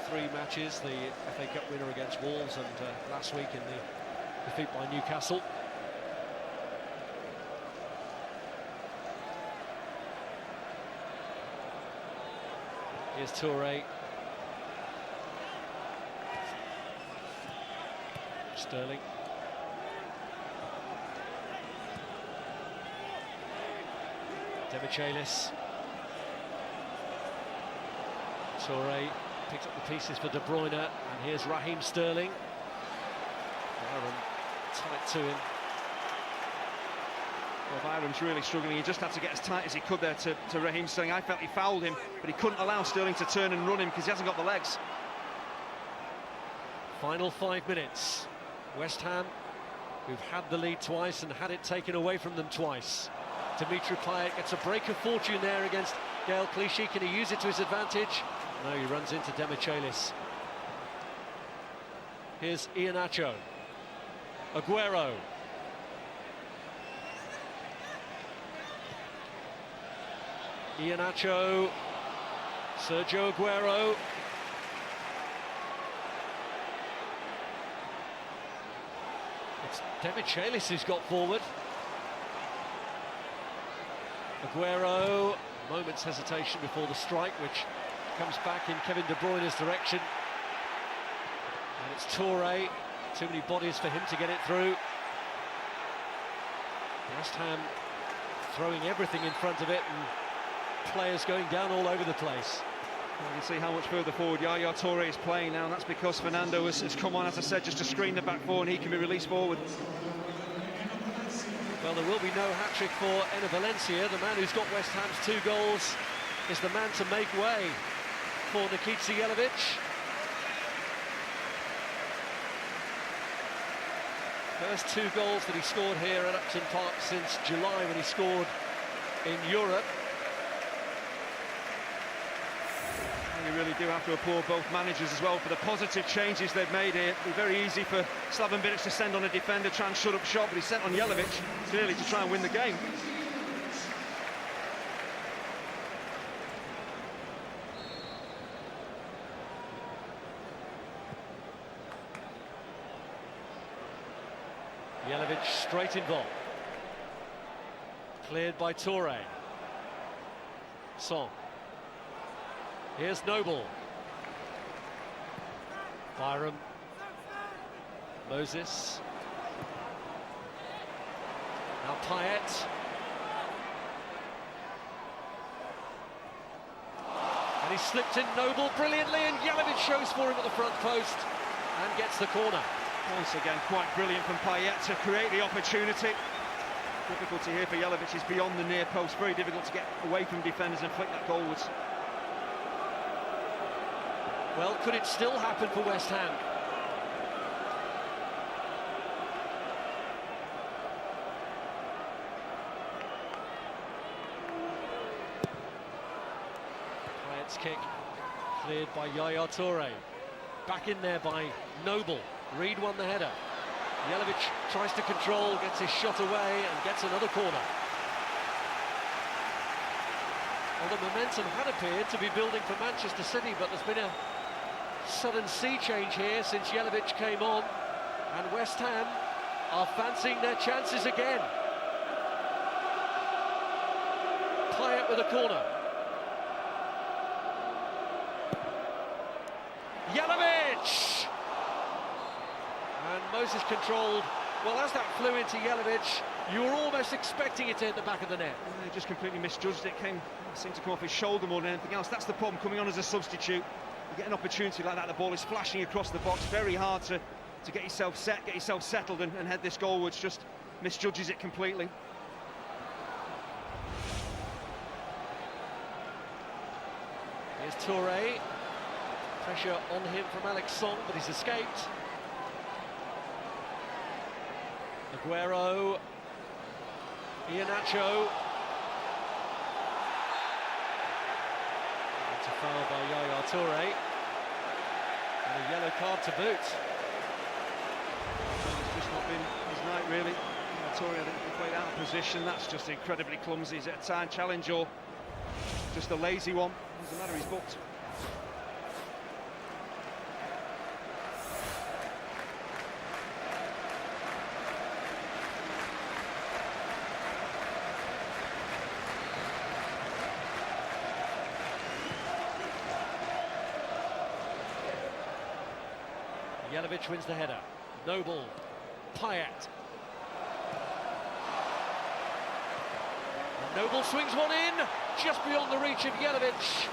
3 matches, the FA Cup winner against Wolves and last week in the defeat by Newcastle. Here's Toure. Sterling. Demichelis. Toure picks up the pieces for De Bruyne, and here's Raheem Sterling. Byron tight to him. Well, Byron's really struggling. He just had to get as tight as he could there to Raheem Sterling. I felt he fouled him, but he couldn't allow Sterling to turn and run him because he hasn't got the legs. Final 5 minutes. West Ham, who've had the lead twice and had it taken away from them twice. Dimitri Payet gets a break of fortune there against Gael Clichy. Can he use it to his advantage? No, he runs into Demichelis. Here's Iheanacho. Aguero. Iheanacho, Sergio Aguero. It's Demichelis who's got forward. Aguero, a moment's hesitation before the strike, which comes back in Kevin De Bruyne's direction. And it's Touré, too many bodies for him to get it through. West Ham throwing everything in front of it, and players going down all over the place. You can see how much further forward Yaya Touré is playing now, and that's because Fernando has come on, as I said, just to screen the back four, and he can be released forward. Well, there will be no hat-trick for Enner Valencia. The man who's got West Ham's 2 goals is the man to make way for Nikica Jelavic. First 2 goals that he scored here at Upton Park since July, when he scored in Europe. You really do have to applaud both managers as well for the positive changes they've made here. It'd be very easy for Slaven Bilic to send on a defender, try and shut up shop, but he sent on Jelavic clearly to try and win the game. Jelavic straight involved. Cleared by Touré. Song. Here's Noble. Byram. Moses. Now Payet. And he slipped in Noble brilliantly, and Jelavic shows for him at the front post and gets the corner. Once again, quite brilliant from Payet to create the opportunity. Difficulty here for Jelavic is beyond the near post. Very difficult to get away from defenders and flick that goalwards. Well, could it still happen for West Ham? Payet's kick cleared by Yaya Touré. Back in there by Noble. Reed won the header. Jelavic tries to control, gets his shot away and gets another corner. Well, the momentum had appeared to be building for Manchester City, but there's been a sudden sea change here since Jelavic came on, and West Ham are fancying their chances again. Payet with a corner. Jelavic! And Moses controlled. Well, as that flew into Jelavic, you were almost expecting it to hit the back of the net. He just completely misjudged it. Seemed to come off his shoulder more than anything else. That's the problem, coming on as a substitute. You get an opportunity like that, the ball is flashing across the box. Very hard to get yourself set, get yourself settled and head this goalwards. Just misjudges it completely. Here's Touré. Pressure on him from Alex Song, but he's escaped. Aguero. Iheanacho. It's a foul by Yaya Touré. And a yellow card to boot. It's just not been his night, really. Touré, I think, played out of position. That's just incredibly clumsy. Is it a time challenge or just a lazy one? Doesn't matter, he's booked. Jelavic wins the header. Noble. Payet. And Noble swings one in, just beyond the reach of Jelavic.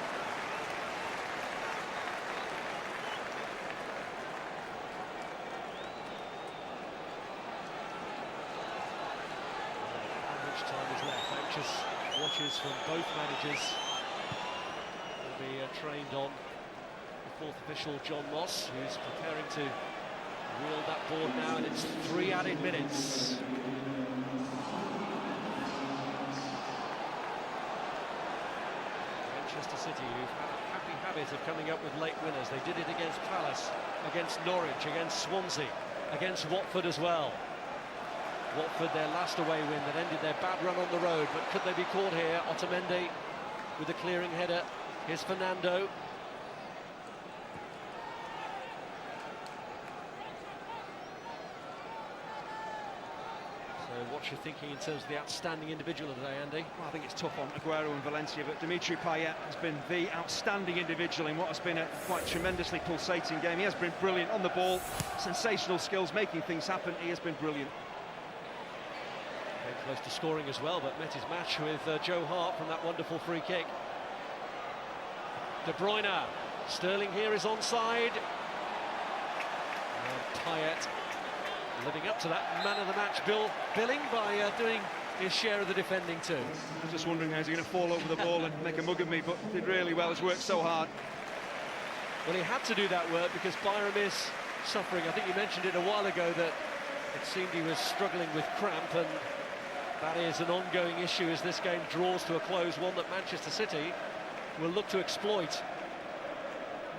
How much time is left? Anxious watches from both managers will be trained on. Fourth official, John Moss, who's preparing to wield that board now, and it's 3 added minutes. Manchester City, who've had a happy habit of coming up with late winners. They did it against Palace, against Norwich, against Swansea, against Watford as well. Watford, their last away win that ended their bad run on the road, but could they be caught here? Otamendi with a clearing header. Here's Fernando. So what you're thinking in terms of the outstanding individual today, Andy? Well, I think it's tough on Aguero and Valencia, but Dimitri Payet has been the outstanding individual in what has been a quite tremendously pulsating game. He has been brilliant on the ball, sensational skills, making things happen. He has been brilliant. Came close to scoring as well, but met his match with Joe Hart from that wonderful free kick. De Bruyne. Sterling here is onside. And Payet living up to that man of the match billing by doing his share of the defending too. I was just wondering how he's going to fall over the ball and make a mug of me, but did really well. He's worked so hard. Well, he had to do that work because Byram is suffering. I think you mentioned it a while ago that it seemed he was struggling with cramp, and that is an ongoing issue as this game draws to a close, one that Manchester City will look to exploit.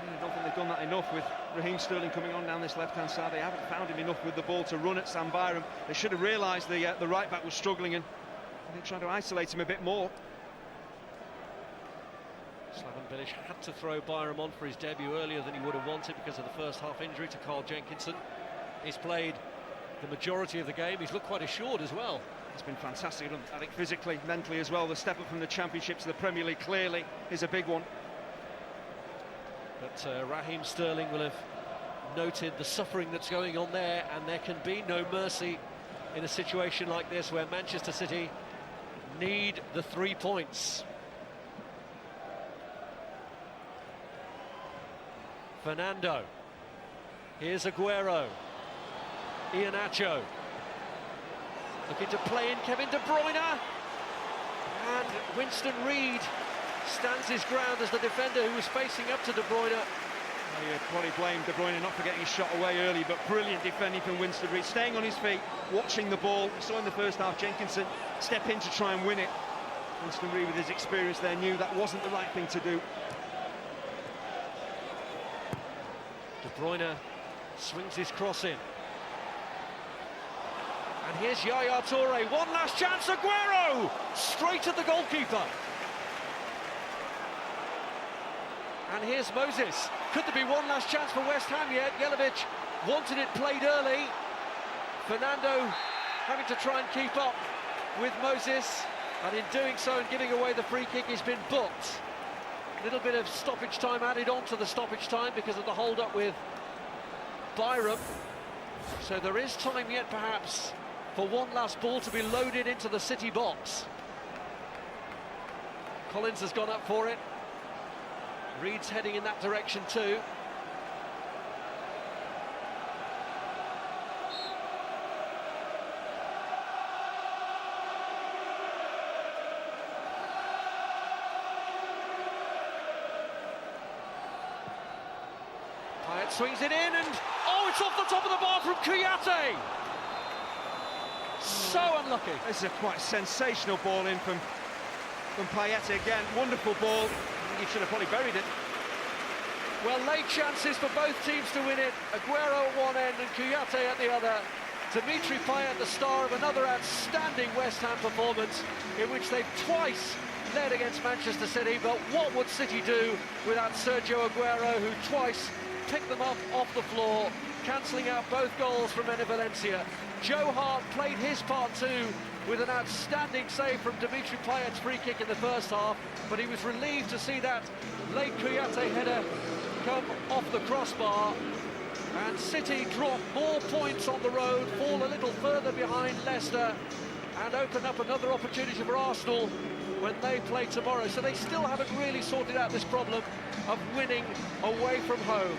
I don't think they've done that enough with Raheem Sterling coming on down this left-hand side. They haven't found him enough with the ball to run at Sam Byram. They should have realised the right-back was struggling, and they're trying to isolate him a bit more. Slaven Bilic had to throw Byram on for his debut earlier than he would have wanted because of the first half injury to Carl Jenkinson. He's played the majority of the game. He's looked quite assured as well. It's been fantastic, I think, physically, mentally as well. The step up from the Championship to the Premier League clearly is a big one. But Raheem Sterling will have noted the suffering that's going on there, and there can be no mercy in a situation like this where Manchester City need the 3 points. Fernando. Here's Aguero. Iheanacho. Looking to play in Kevin De Bruyne. And Winston Reid stands his ground as the defender who was facing up to De Bruyne. Well, you probably blame De Bruyne not for getting his shot away early, but brilliant defending from Winston Reid, staying on his feet, watching the ball. We saw in the first half Jenkinson step in to try and win it. Winston Reid, with his experience there, knew that wasn't the right thing to do. De Bruyne swings his cross in. And here's Yaya Toure, one last chance, Aguero! Straight at the goalkeeper. And here's Moses. Could there be one last chance for West Ham yet? Jelavic wanted it played early. Fernando having to try and keep up with Moses, and in doing so and giving away the free kick, he's been booked. A little bit of stoppage time added on to the stoppage time because of the hold-up with Byram. So there is time yet, perhaps, for one last ball to be loaded into the City box. Collins has gone up for it. Reed's heading in that direction too. Payet swings it in, and oh, it's off the top of the bar from Kouyaté. So unlucky. This is a quite sensational ball in from Payet again. Wonderful ball. He should have probably buried it. Well, late chances for both teams to win it. Aguero at one end and Kouyaté at the other. Dimitri Payet, the star of another outstanding West Ham performance in which they've twice led against Manchester City. But what would City do without Sergio Aguero, who twice picked them up off the floor, cancelling out both goals from Enner Valencia. Joe Hart played his part too, with an outstanding save from Dimitri Payet's free kick in the first half, but he was relieved to see that late Kouyaté header come off the crossbar, and City drop more points on the road, fall a little further behind Leicester, and open up another opportunity for Arsenal when they play tomorrow. So they still haven't really sorted out this problem of winning away from home.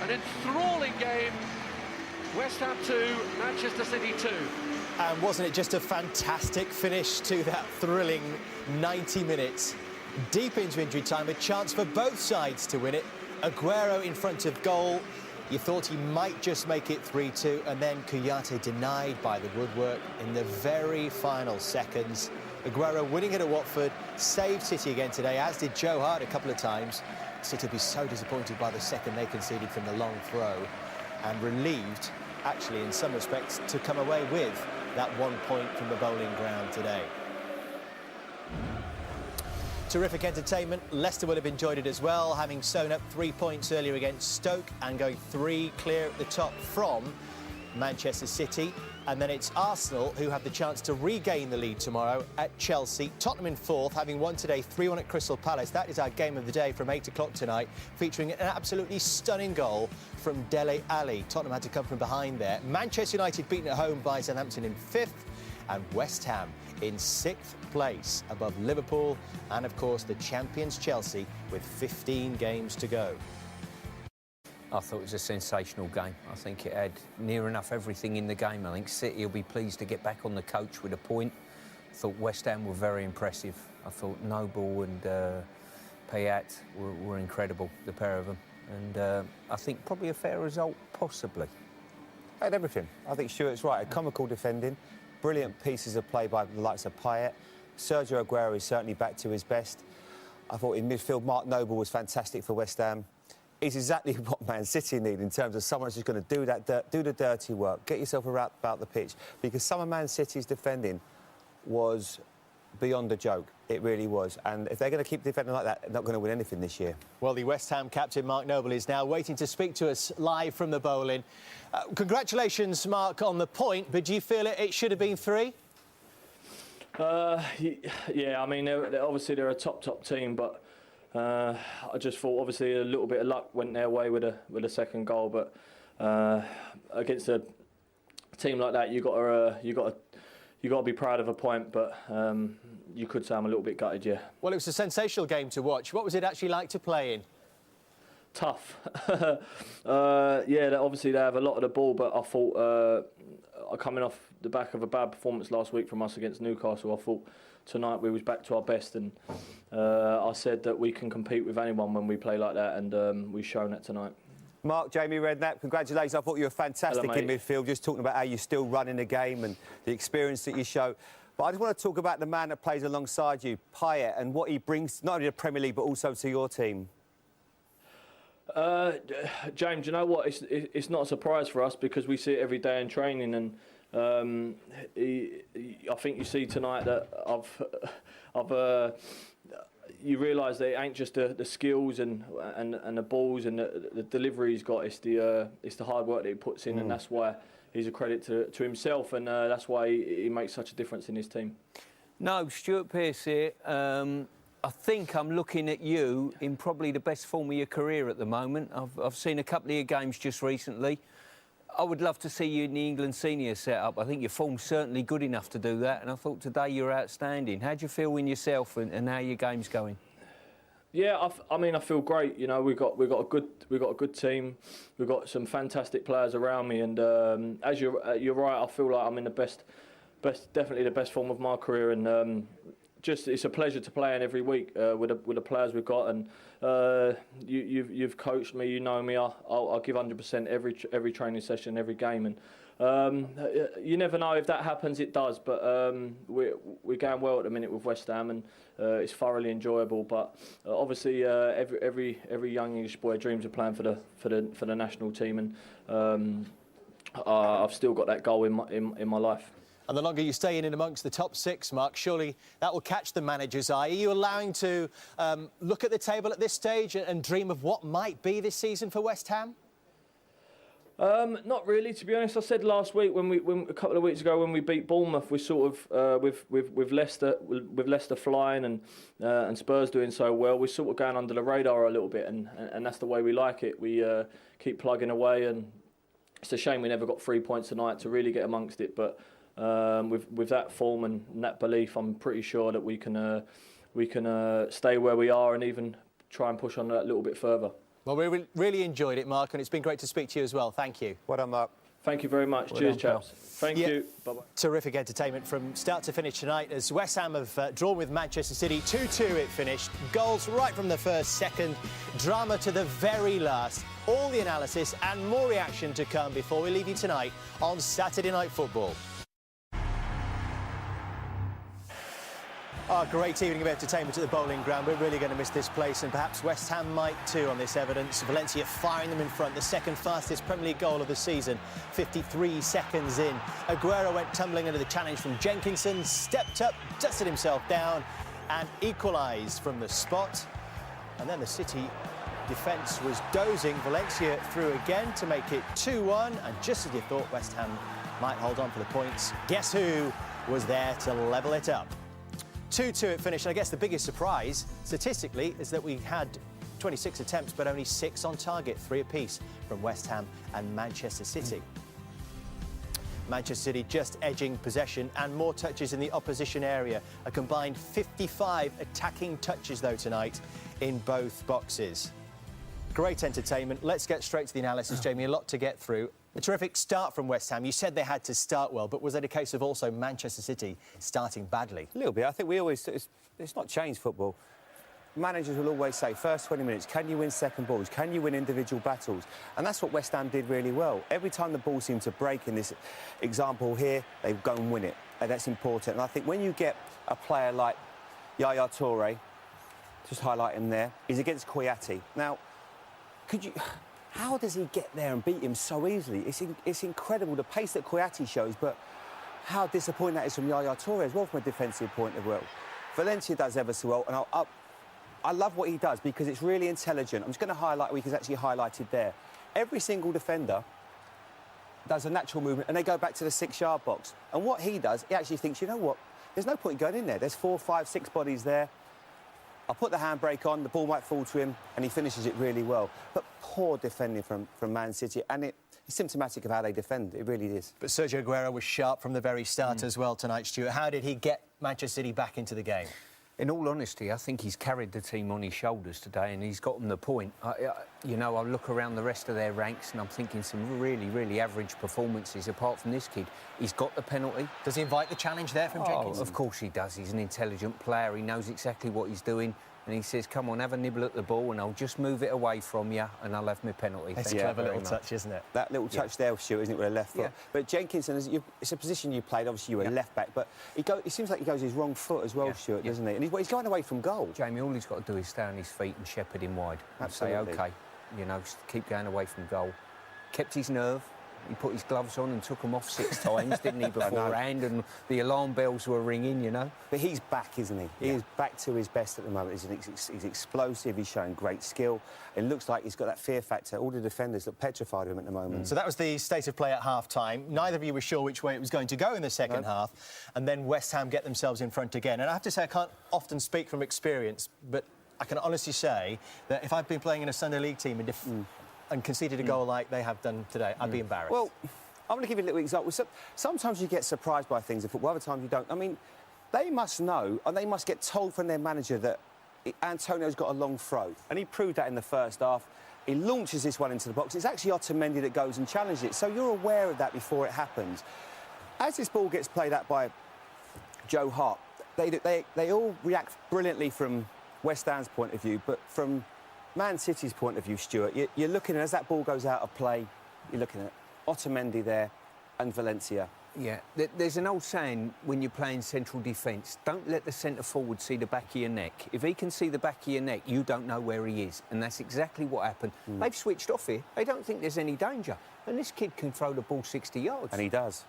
An enthralling game. West Ham 2, Manchester City 2. And wasn't it just a fantastic finish to that thrilling 90 minutes? Deep into injury time, a chance for both sides to win it. Aguero in front of goal. You thought he might just make it 3-2, and then Kouyaté denied by the woodwork in the very final seconds. Aguero winning it at Watford, saved City again today, as did Joe Hart a couple of times. City will be so disappointed by the second they conceded from the long throw, and relieved, actually, in some respects, to come away with that 1 point from the bowling ground today. Terrific entertainment. Leicester will have enjoyed it as well, having sewn up 3 points earlier against Stoke and going 3 clear at the top from Manchester City. And then it's Arsenal who have the chance to regain the lead tomorrow at Chelsea. Tottenham in 4th, having won today 3-1 at Crystal Palace. That is our game of the day from 8 o'clock tonight, featuring an absolutely stunning goal from Dele Alli. Tottenham had to come from behind there. Manchester United beaten at home by Southampton in 5th, and West Ham in 6th place above Liverpool and, of course, the champions Chelsea with 15 games to go. I thought it was a sensational game. I think it had near enough everything in the game. I think City will be pleased to get back on the coach with a point. I thought West Ham were very impressive. I thought Noble and Payet were incredible, the pair of them. And I think probably a fair result, possibly. Had everything. I think Stuart's right. Comical defending, brilliant pieces of play by the likes of Payet. Sergio Aguero is certainly back to his best. I thought in midfield, Mark Noble was fantastic for West Ham. He's exactly what Man City need in terms of someone who's going to do the dirty work, get yourself about the pitch, because some of Man City's defending was beyond a joke. It really was. And if they're going to keep defending like that, they're not going to win anything this year. Well, the West Ham captain, Mark Noble, is now waiting to speak to us live from the bowling. Congratulations, Mark, on the point, but do you feel it should have been 3? Yeah, I mean, obviously they're a top team, but I just thought obviously a little bit of luck went their way with a second goal, but against a team like that, you got to be proud of a point. But you could say I'm a little bit gutted, yeah. Well, it was a sensational game to watch. What was it actually like to play in? Tough. Yeah, obviously they have a lot of the ball, but I thought coming off the back of a bad performance last week from us against Newcastle, I thought tonight we was back to our best, and I said that we can compete with anyone when we play like that, and we've shown that tonight. Mark, Jamie Redknapp, congratulations. I thought you were fantastic in midfield, just talking about how you're still running the game and the experience that you show. But I just want to talk about the man that plays alongside you, Payet, and what he brings not only to the Premier League but also to your team. James, you know what? It's not a surprise for us because we see it every day in training, and I think you see tonight that you realise that it ain't just the skills and the balls and the delivery he's got. It's the hard work that he puts in, and that's why he's a credit to himself, and that's why he makes such a difference in his team. No, Stuart Pearce here. I think I'm looking at you in probably the best form of your career at the moment. I've seen a couple of your games just recently. I would love to see you in the England senior setup. I think your form's certainly good enough to do that, and I thought today you're outstanding. How do you feel in yourself and how your game's going? Yeah, I mean, I feel great. You know, we've got a good team. We've got some fantastic players around me, and as you're right, I feel like I'm in the best, definitely the best form of my career, and just it's a pleasure to play in every week with the players we've got, and you've coached me, you know me. I'll give 100% every training session, every game, and you never know if that happens. It does, but we're going well at the minute with West Ham, and it's thoroughly enjoyable. But obviously, every young English boy dreams of playing for the national team, and I've still got that goal in my life. And the longer you stay in amongst the top 6, Mark, surely that will catch the manager's eye. Are you allowing to look at the table at this stage and dream of what might be this season for West Ham? Not really, to be honest. I said last week when a couple of weeks ago when we beat Bournemouth, we sort of with Leicester flying and Spurs doing so well, we're sort of going under the radar a little bit, and that's the way we like it. We keep plugging away, and it's a shame we never got 3 points tonight to really get amongst it, but. With that form and that belief, I'm pretty sure that we can stay where we are and even try and push on that a little bit further. Well, we really enjoyed it, Mark, and it's been great to speak to you as well. Thank you. Well done, Mark. Thank you very much. Cheers, chaps. Thank you. Bye-bye. Terrific entertainment from start to finish tonight as West Ham have drawn with Manchester City. 2-2 it finished. Goals right from the first second. Drama to the very last. All the analysis and more reaction to come before we leave you tonight on Saturday Night Football. Our great evening of entertainment at the Bowling Ground. We're really going to miss this place, and perhaps West Ham might too on this evidence. Valencia firing them in front, the second fastest Premier League goal of the season, 53 seconds in. Aguero went tumbling under the challenge from Jenkinson, stepped up, dusted himself down, and equalised from the spot. And then the City defence was dozing. Valencia through again to make it 2-1. And just as you thought West Ham might hold on for the points, guess who was there to level it up? 2-2 it finished. And I guess the biggest surprise, statistically, is that we had 26 attempts, but only 6 on target, 3 apiece from West Ham and Manchester City. Manchester City just edging possession and more touches in the opposition area. A combined 55 attacking touches, though, tonight in both boxes. Great entertainment. Let's get straight to the analysis, Jamie. A lot to get through. A terrific start from West Ham. You said they had to start well, but was it a case of also Manchester City starting badly? A little bit. I think we always... It's not changed football. Managers will always say, first 20 minutes, can you win second balls? Can you win individual battles? And that's what West Ham did really well. Every time the ball seemed to break in this example here, they go and win it. And that's important. And I think when you get a player like Yaya Toure, just highlight him there, he's against Kouyaté. Now, how does he get there and beat him so easily? It's incredible, the pace that Kouyaté shows, but how disappointing that is from Yaya Toure as well from a defensive point of view. Valencia does ever so well, and I love what he does because it's really intelligent. I'm just going to highlight what he's actually highlighted there. Every single defender does a natural movement and they go back to the 6-yard box. And what he does, he actually thinks, you know what, there's no point going in there. There's 4, 5, 6 bodies there. I'll put the handbrake on, the ball might fall to him, and he finishes it really well. But poor defending from Man City, and it's symptomatic of how they defend. It really is. But Sergio Aguero was sharp from the very start as well tonight, Stuart. How did he get Manchester City back into the game? In all honesty, I think he's carried the team on his shoulders today and he's got them the point. You know, I look around the rest of their ranks and I'm thinking some really, really average performances apart from this kid. He's got the penalty. Does he invite the challenge there from Jenkins? Of course he does. He's an intelligent player. He knows exactly what he's doing. And he says, come on, have a nibble at the ball and I'll just move it away from you and I'll have my penalty. It's a clever little touch, isn't it? That little touch there, Stuart, isn't it, with a left foot? Yeah. But Jenkins, it's a position you played, obviously you were left back, but it seems like he goes his wrong foot as well, Stuart, doesn't he? And he's going away from goal. Jamie, all he's got to do is stay on his feet and shepherd him wide. Absolutely. And say, OK, you know, keep going away from goal. Kept his nerve. He put his gloves on and took them off 6 times, didn't he, beforehand? And the alarm bells were ringing, you know. But he's back, isn't he? He is back to his best at the moment. He's explosive, he's showing great skill. It looks like he's got that fear factor. All the defenders look petrified of him at the moment. So that was the state of play at half-time. Neither of you were sure which way it was going to go in the second half. And then West Ham get themselves in front again. And I have to say, I can't often speak from experience, but I can honestly say that if I'd been playing in a Sunday League team and conceded a goal like they have done today, I'd be embarrassed. Well, I'm going to give you a little example. Sometimes you get surprised by things in football, other times you don't. I mean, they must know, and they must get told from their manager that Antonio's got a long throw. And he proved that in the first half. He launches this one into the box. It's actually Otamendi that goes and challenges it. So you're aware of that before it happens. As this ball gets played out by Joe Hart, they all react brilliantly from West Ham's point of view, but from Man City's point of view, Stuart, you're looking at, as that ball goes out of play, you're looking at Otamendi there and Valencia. Yeah, there's an old saying when you're playing central defence, don't let the centre-forward see the back of your neck. If he can see the back of your neck, you don't know where he is. And that's exactly what happened. They've switched off here. They don't think there's any danger. And this kid can throw the ball 60 yards. And he does.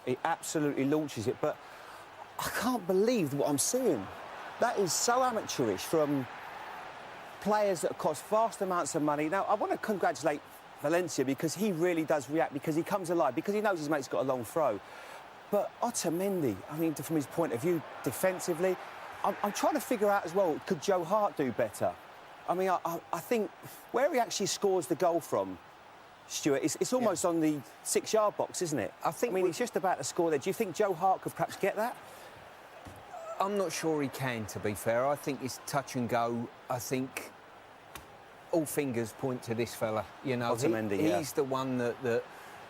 He absolutely launches it. But I can't believe what I'm seeing. That is so amateurish from players that cost vast amounts of money. Now, I want to congratulate Valencia because he really does react, because he comes alive, because he knows his mate's got a long throw. But Otamendi, I mean, from his point of view, defensively, I'm trying to figure out as well, could Joe Hart do better? I mean, I think where he actually scores the goal from, Stuart, it's almost on the 6-yard box, isn't it? I mean, he's just about to score there. Do you think Joe Hart could perhaps get that? I'm not sure he can, to be fair. I think it's touch and go. I think all fingers point to this fella. You know, he's the one that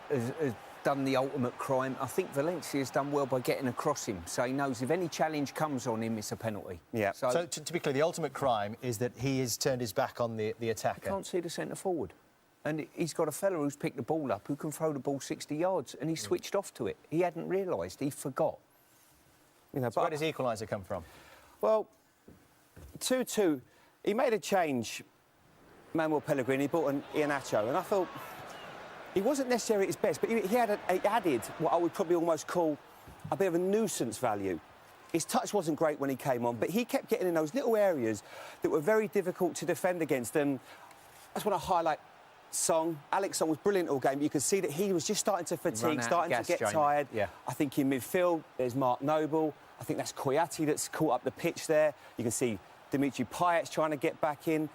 has done the ultimate crime. I think Valencia's done well by getting across him, so he knows if any challenge comes on him, it's a penalty. Yeah. So to be clear, the ultimate crime is that he has turned his back on the attacker. He can't see the centre forward. And he's got a fella who's picked the ball up who can throw the ball 60 yards, and he switched off to it. He hadn't realised, he forgot. You know, so where does the equaliser come from? Well, 2-2. He made a change, Manuel Pellegrini. He brought in Iheanacho, and I thought he wasn't necessarily at his best, but he added what I would probably almost call a bit of a nuisance value. His touch wasn't great when he came on, but he kept getting in those little areas that were very difficult to defend against. And I just want to highlight Song. Alex Song was brilliant all game. You could see that he was just starting to fatigue, starting to get tired. Yeah. I think in midfield, there's Mark Noble. I think that's Koyati that's caught up the pitch there. You can see Dimitri Payet trying to get back in.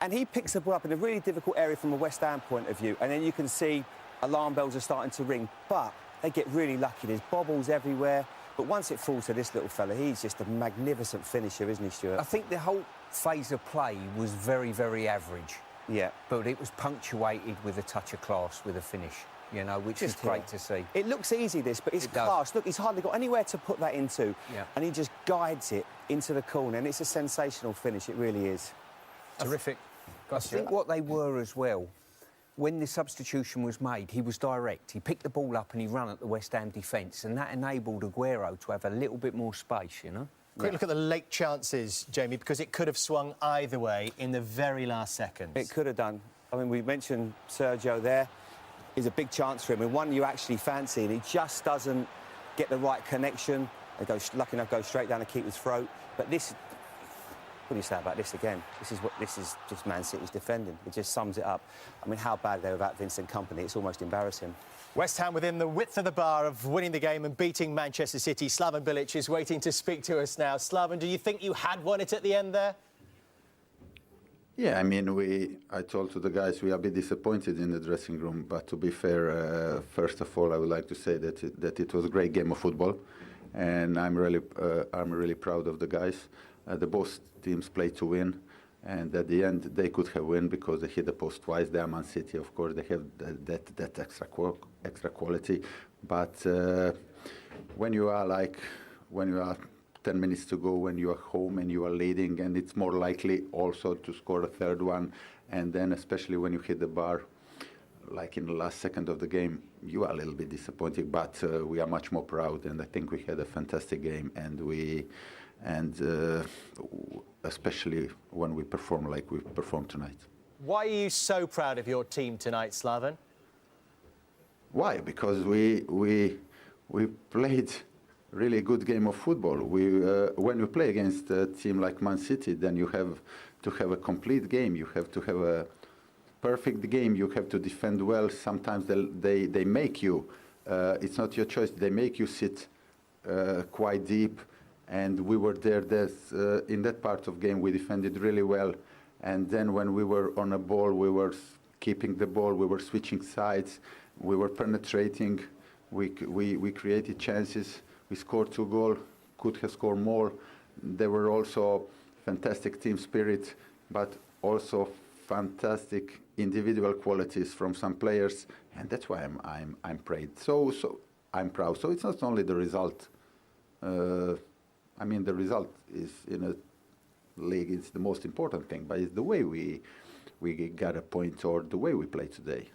And he picks the ball up in a really difficult area from a West Ham point of view. And then you can see alarm bells are starting to ring. But they get really lucky. There's bobbles everywhere. But once it falls to this little fella, he's just a magnificent finisher, isn't he, Stuart? I think the whole phase of play was very, very average. Yeah. But it was punctuated with a touch of class with a finish, you know, which is great to see. It looks easy, this, but it's class. Look, he's hardly got anywhere to put that into. Yeah. And he just guides it into the corner, and it's a sensational finish. It really is. Terrific. I think what they were as well, when the substitution was made, he was direct. He picked the ball up and he ran at the West Ham defence, and that enabled Aguero to have a little bit more space, you know? Quick look at the late chances, Jamie, because it could have swung either way in the very last seconds. It could have done. I mean, we mentioned Sergio there. Is a big chance for him, and one you actually fancy, and he just doesn't get the right connection. They go, lucky enough, go straight down the keeper's throat. But this, what do you say about this again? This is just Man City's defending. It just sums it up. I mean, how bad they're without Vincent Kompany. It's almost embarrassing. West Ham within the width of the bar of winning the game and beating Manchester City. Slaven Bilic is waiting to speak to us now. Slaven, do you think you had won it at the end there? Yeah, I mean, I told to the guys we are a bit disappointed in the dressing room, but to be fair, first of all, I would like to say that it was a great game of football, and I'm really proud of the guys. The both teams played to win, and at the end they could have won because they hit the post twice. They are Man City, of course, they have that extra quality, but when you are 10 minutes to go, when you are home and you are leading, and it's more likely also to score a third one, and then especially when you hit the bar, like in the last second of the game, you are a little bit disappointed, but we are much more proud, and I think we had a fantastic game, and especially when we perform like we performed tonight. Why are you so proud of your team tonight, Slaven? Why? Because we played really good game of football. When you play against a team like Man City, then you have to have a complete game. You have to have a perfect game. You have to defend well. Sometimes they make you. It's not your choice. They make you sit quite deep. And we were there. In that part of game, we defended really well. And then when we were on a ball, we were keeping the ball. We were switching sides. We were penetrating. We created chances. We scored 2 goals, could have scored more. There were also fantastic team spirit, but also fantastic individual qualities from some players, and that's why I'm proud. So I'm proud. So it's not only the result. I mean, the result is in a league. It's the most important thing, but it's the way we got a point or the way we play today.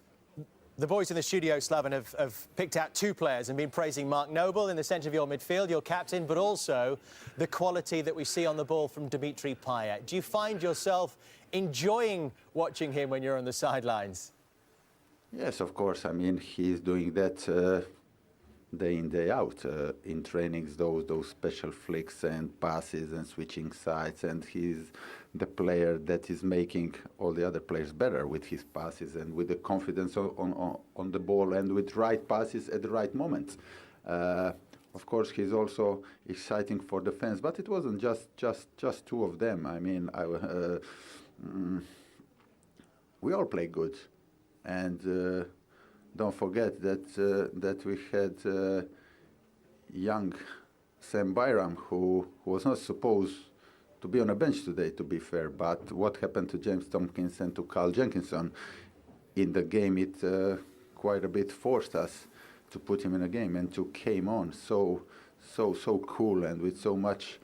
The boys in the studio, Slaven, have picked out 2 players and been praising Mark Noble in the centre of your midfield, your captain, but also the quality that we see on the ball from Dimitri Payet. Do you find yourself enjoying watching him when you're on the sidelines? Yes, of course. I mean, he's doing that day in, day out in trainings, those special flicks and passes and switching sides, and he's the player that is making all the other players better with his passes and with the confidence on the ball and with right passes at the right moment. Of course, he's also exciting for the fans, but it wasn't just 2 of them. I mean, we all play good, and don't forget that we had young Sam Byram, who was not supposed to be on a bench today, to be fair. But what happened to James Tompkins and to Carl Jenkinson in the game, it quite a bit forced us to put him in a game, and to came on so cool and with so much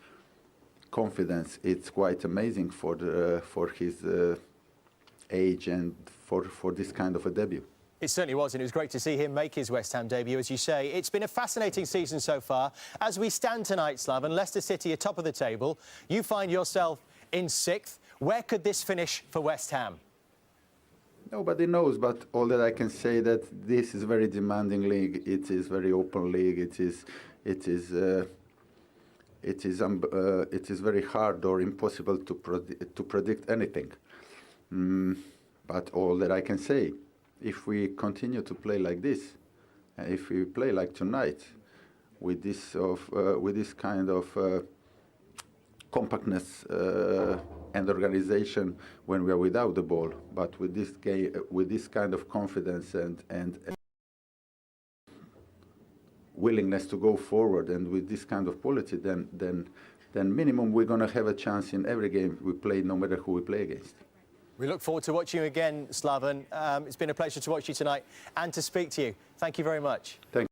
confidence. It's quite amazing for his age and for this kind of a debut. It certainly was, and it was great to see him make his West Ham debut, as you say. It's been a fascinating season so far. As we stand tonight, Slaven, Leicester City are top of the table. You find yourself in 6th. Where could this finish for West Ham? Nobody knows, but all that I can say that this is a very demanding league. It is very open league. It is it is very hard or impossible to predict anything. But all that I can say, if we continue to play like this, if we play like tonight, with this kind of compactness and organization when we are without the ball, but with this kind of confidence and willingness to go forward, and with this kind of quality, then minimum we're going to have a chance in every game we play, no matter who we play against. We look forward to watching you again, Slaven. It's been a pleasure to watch you tonight and to speak to you. Thank you very much. Thank you.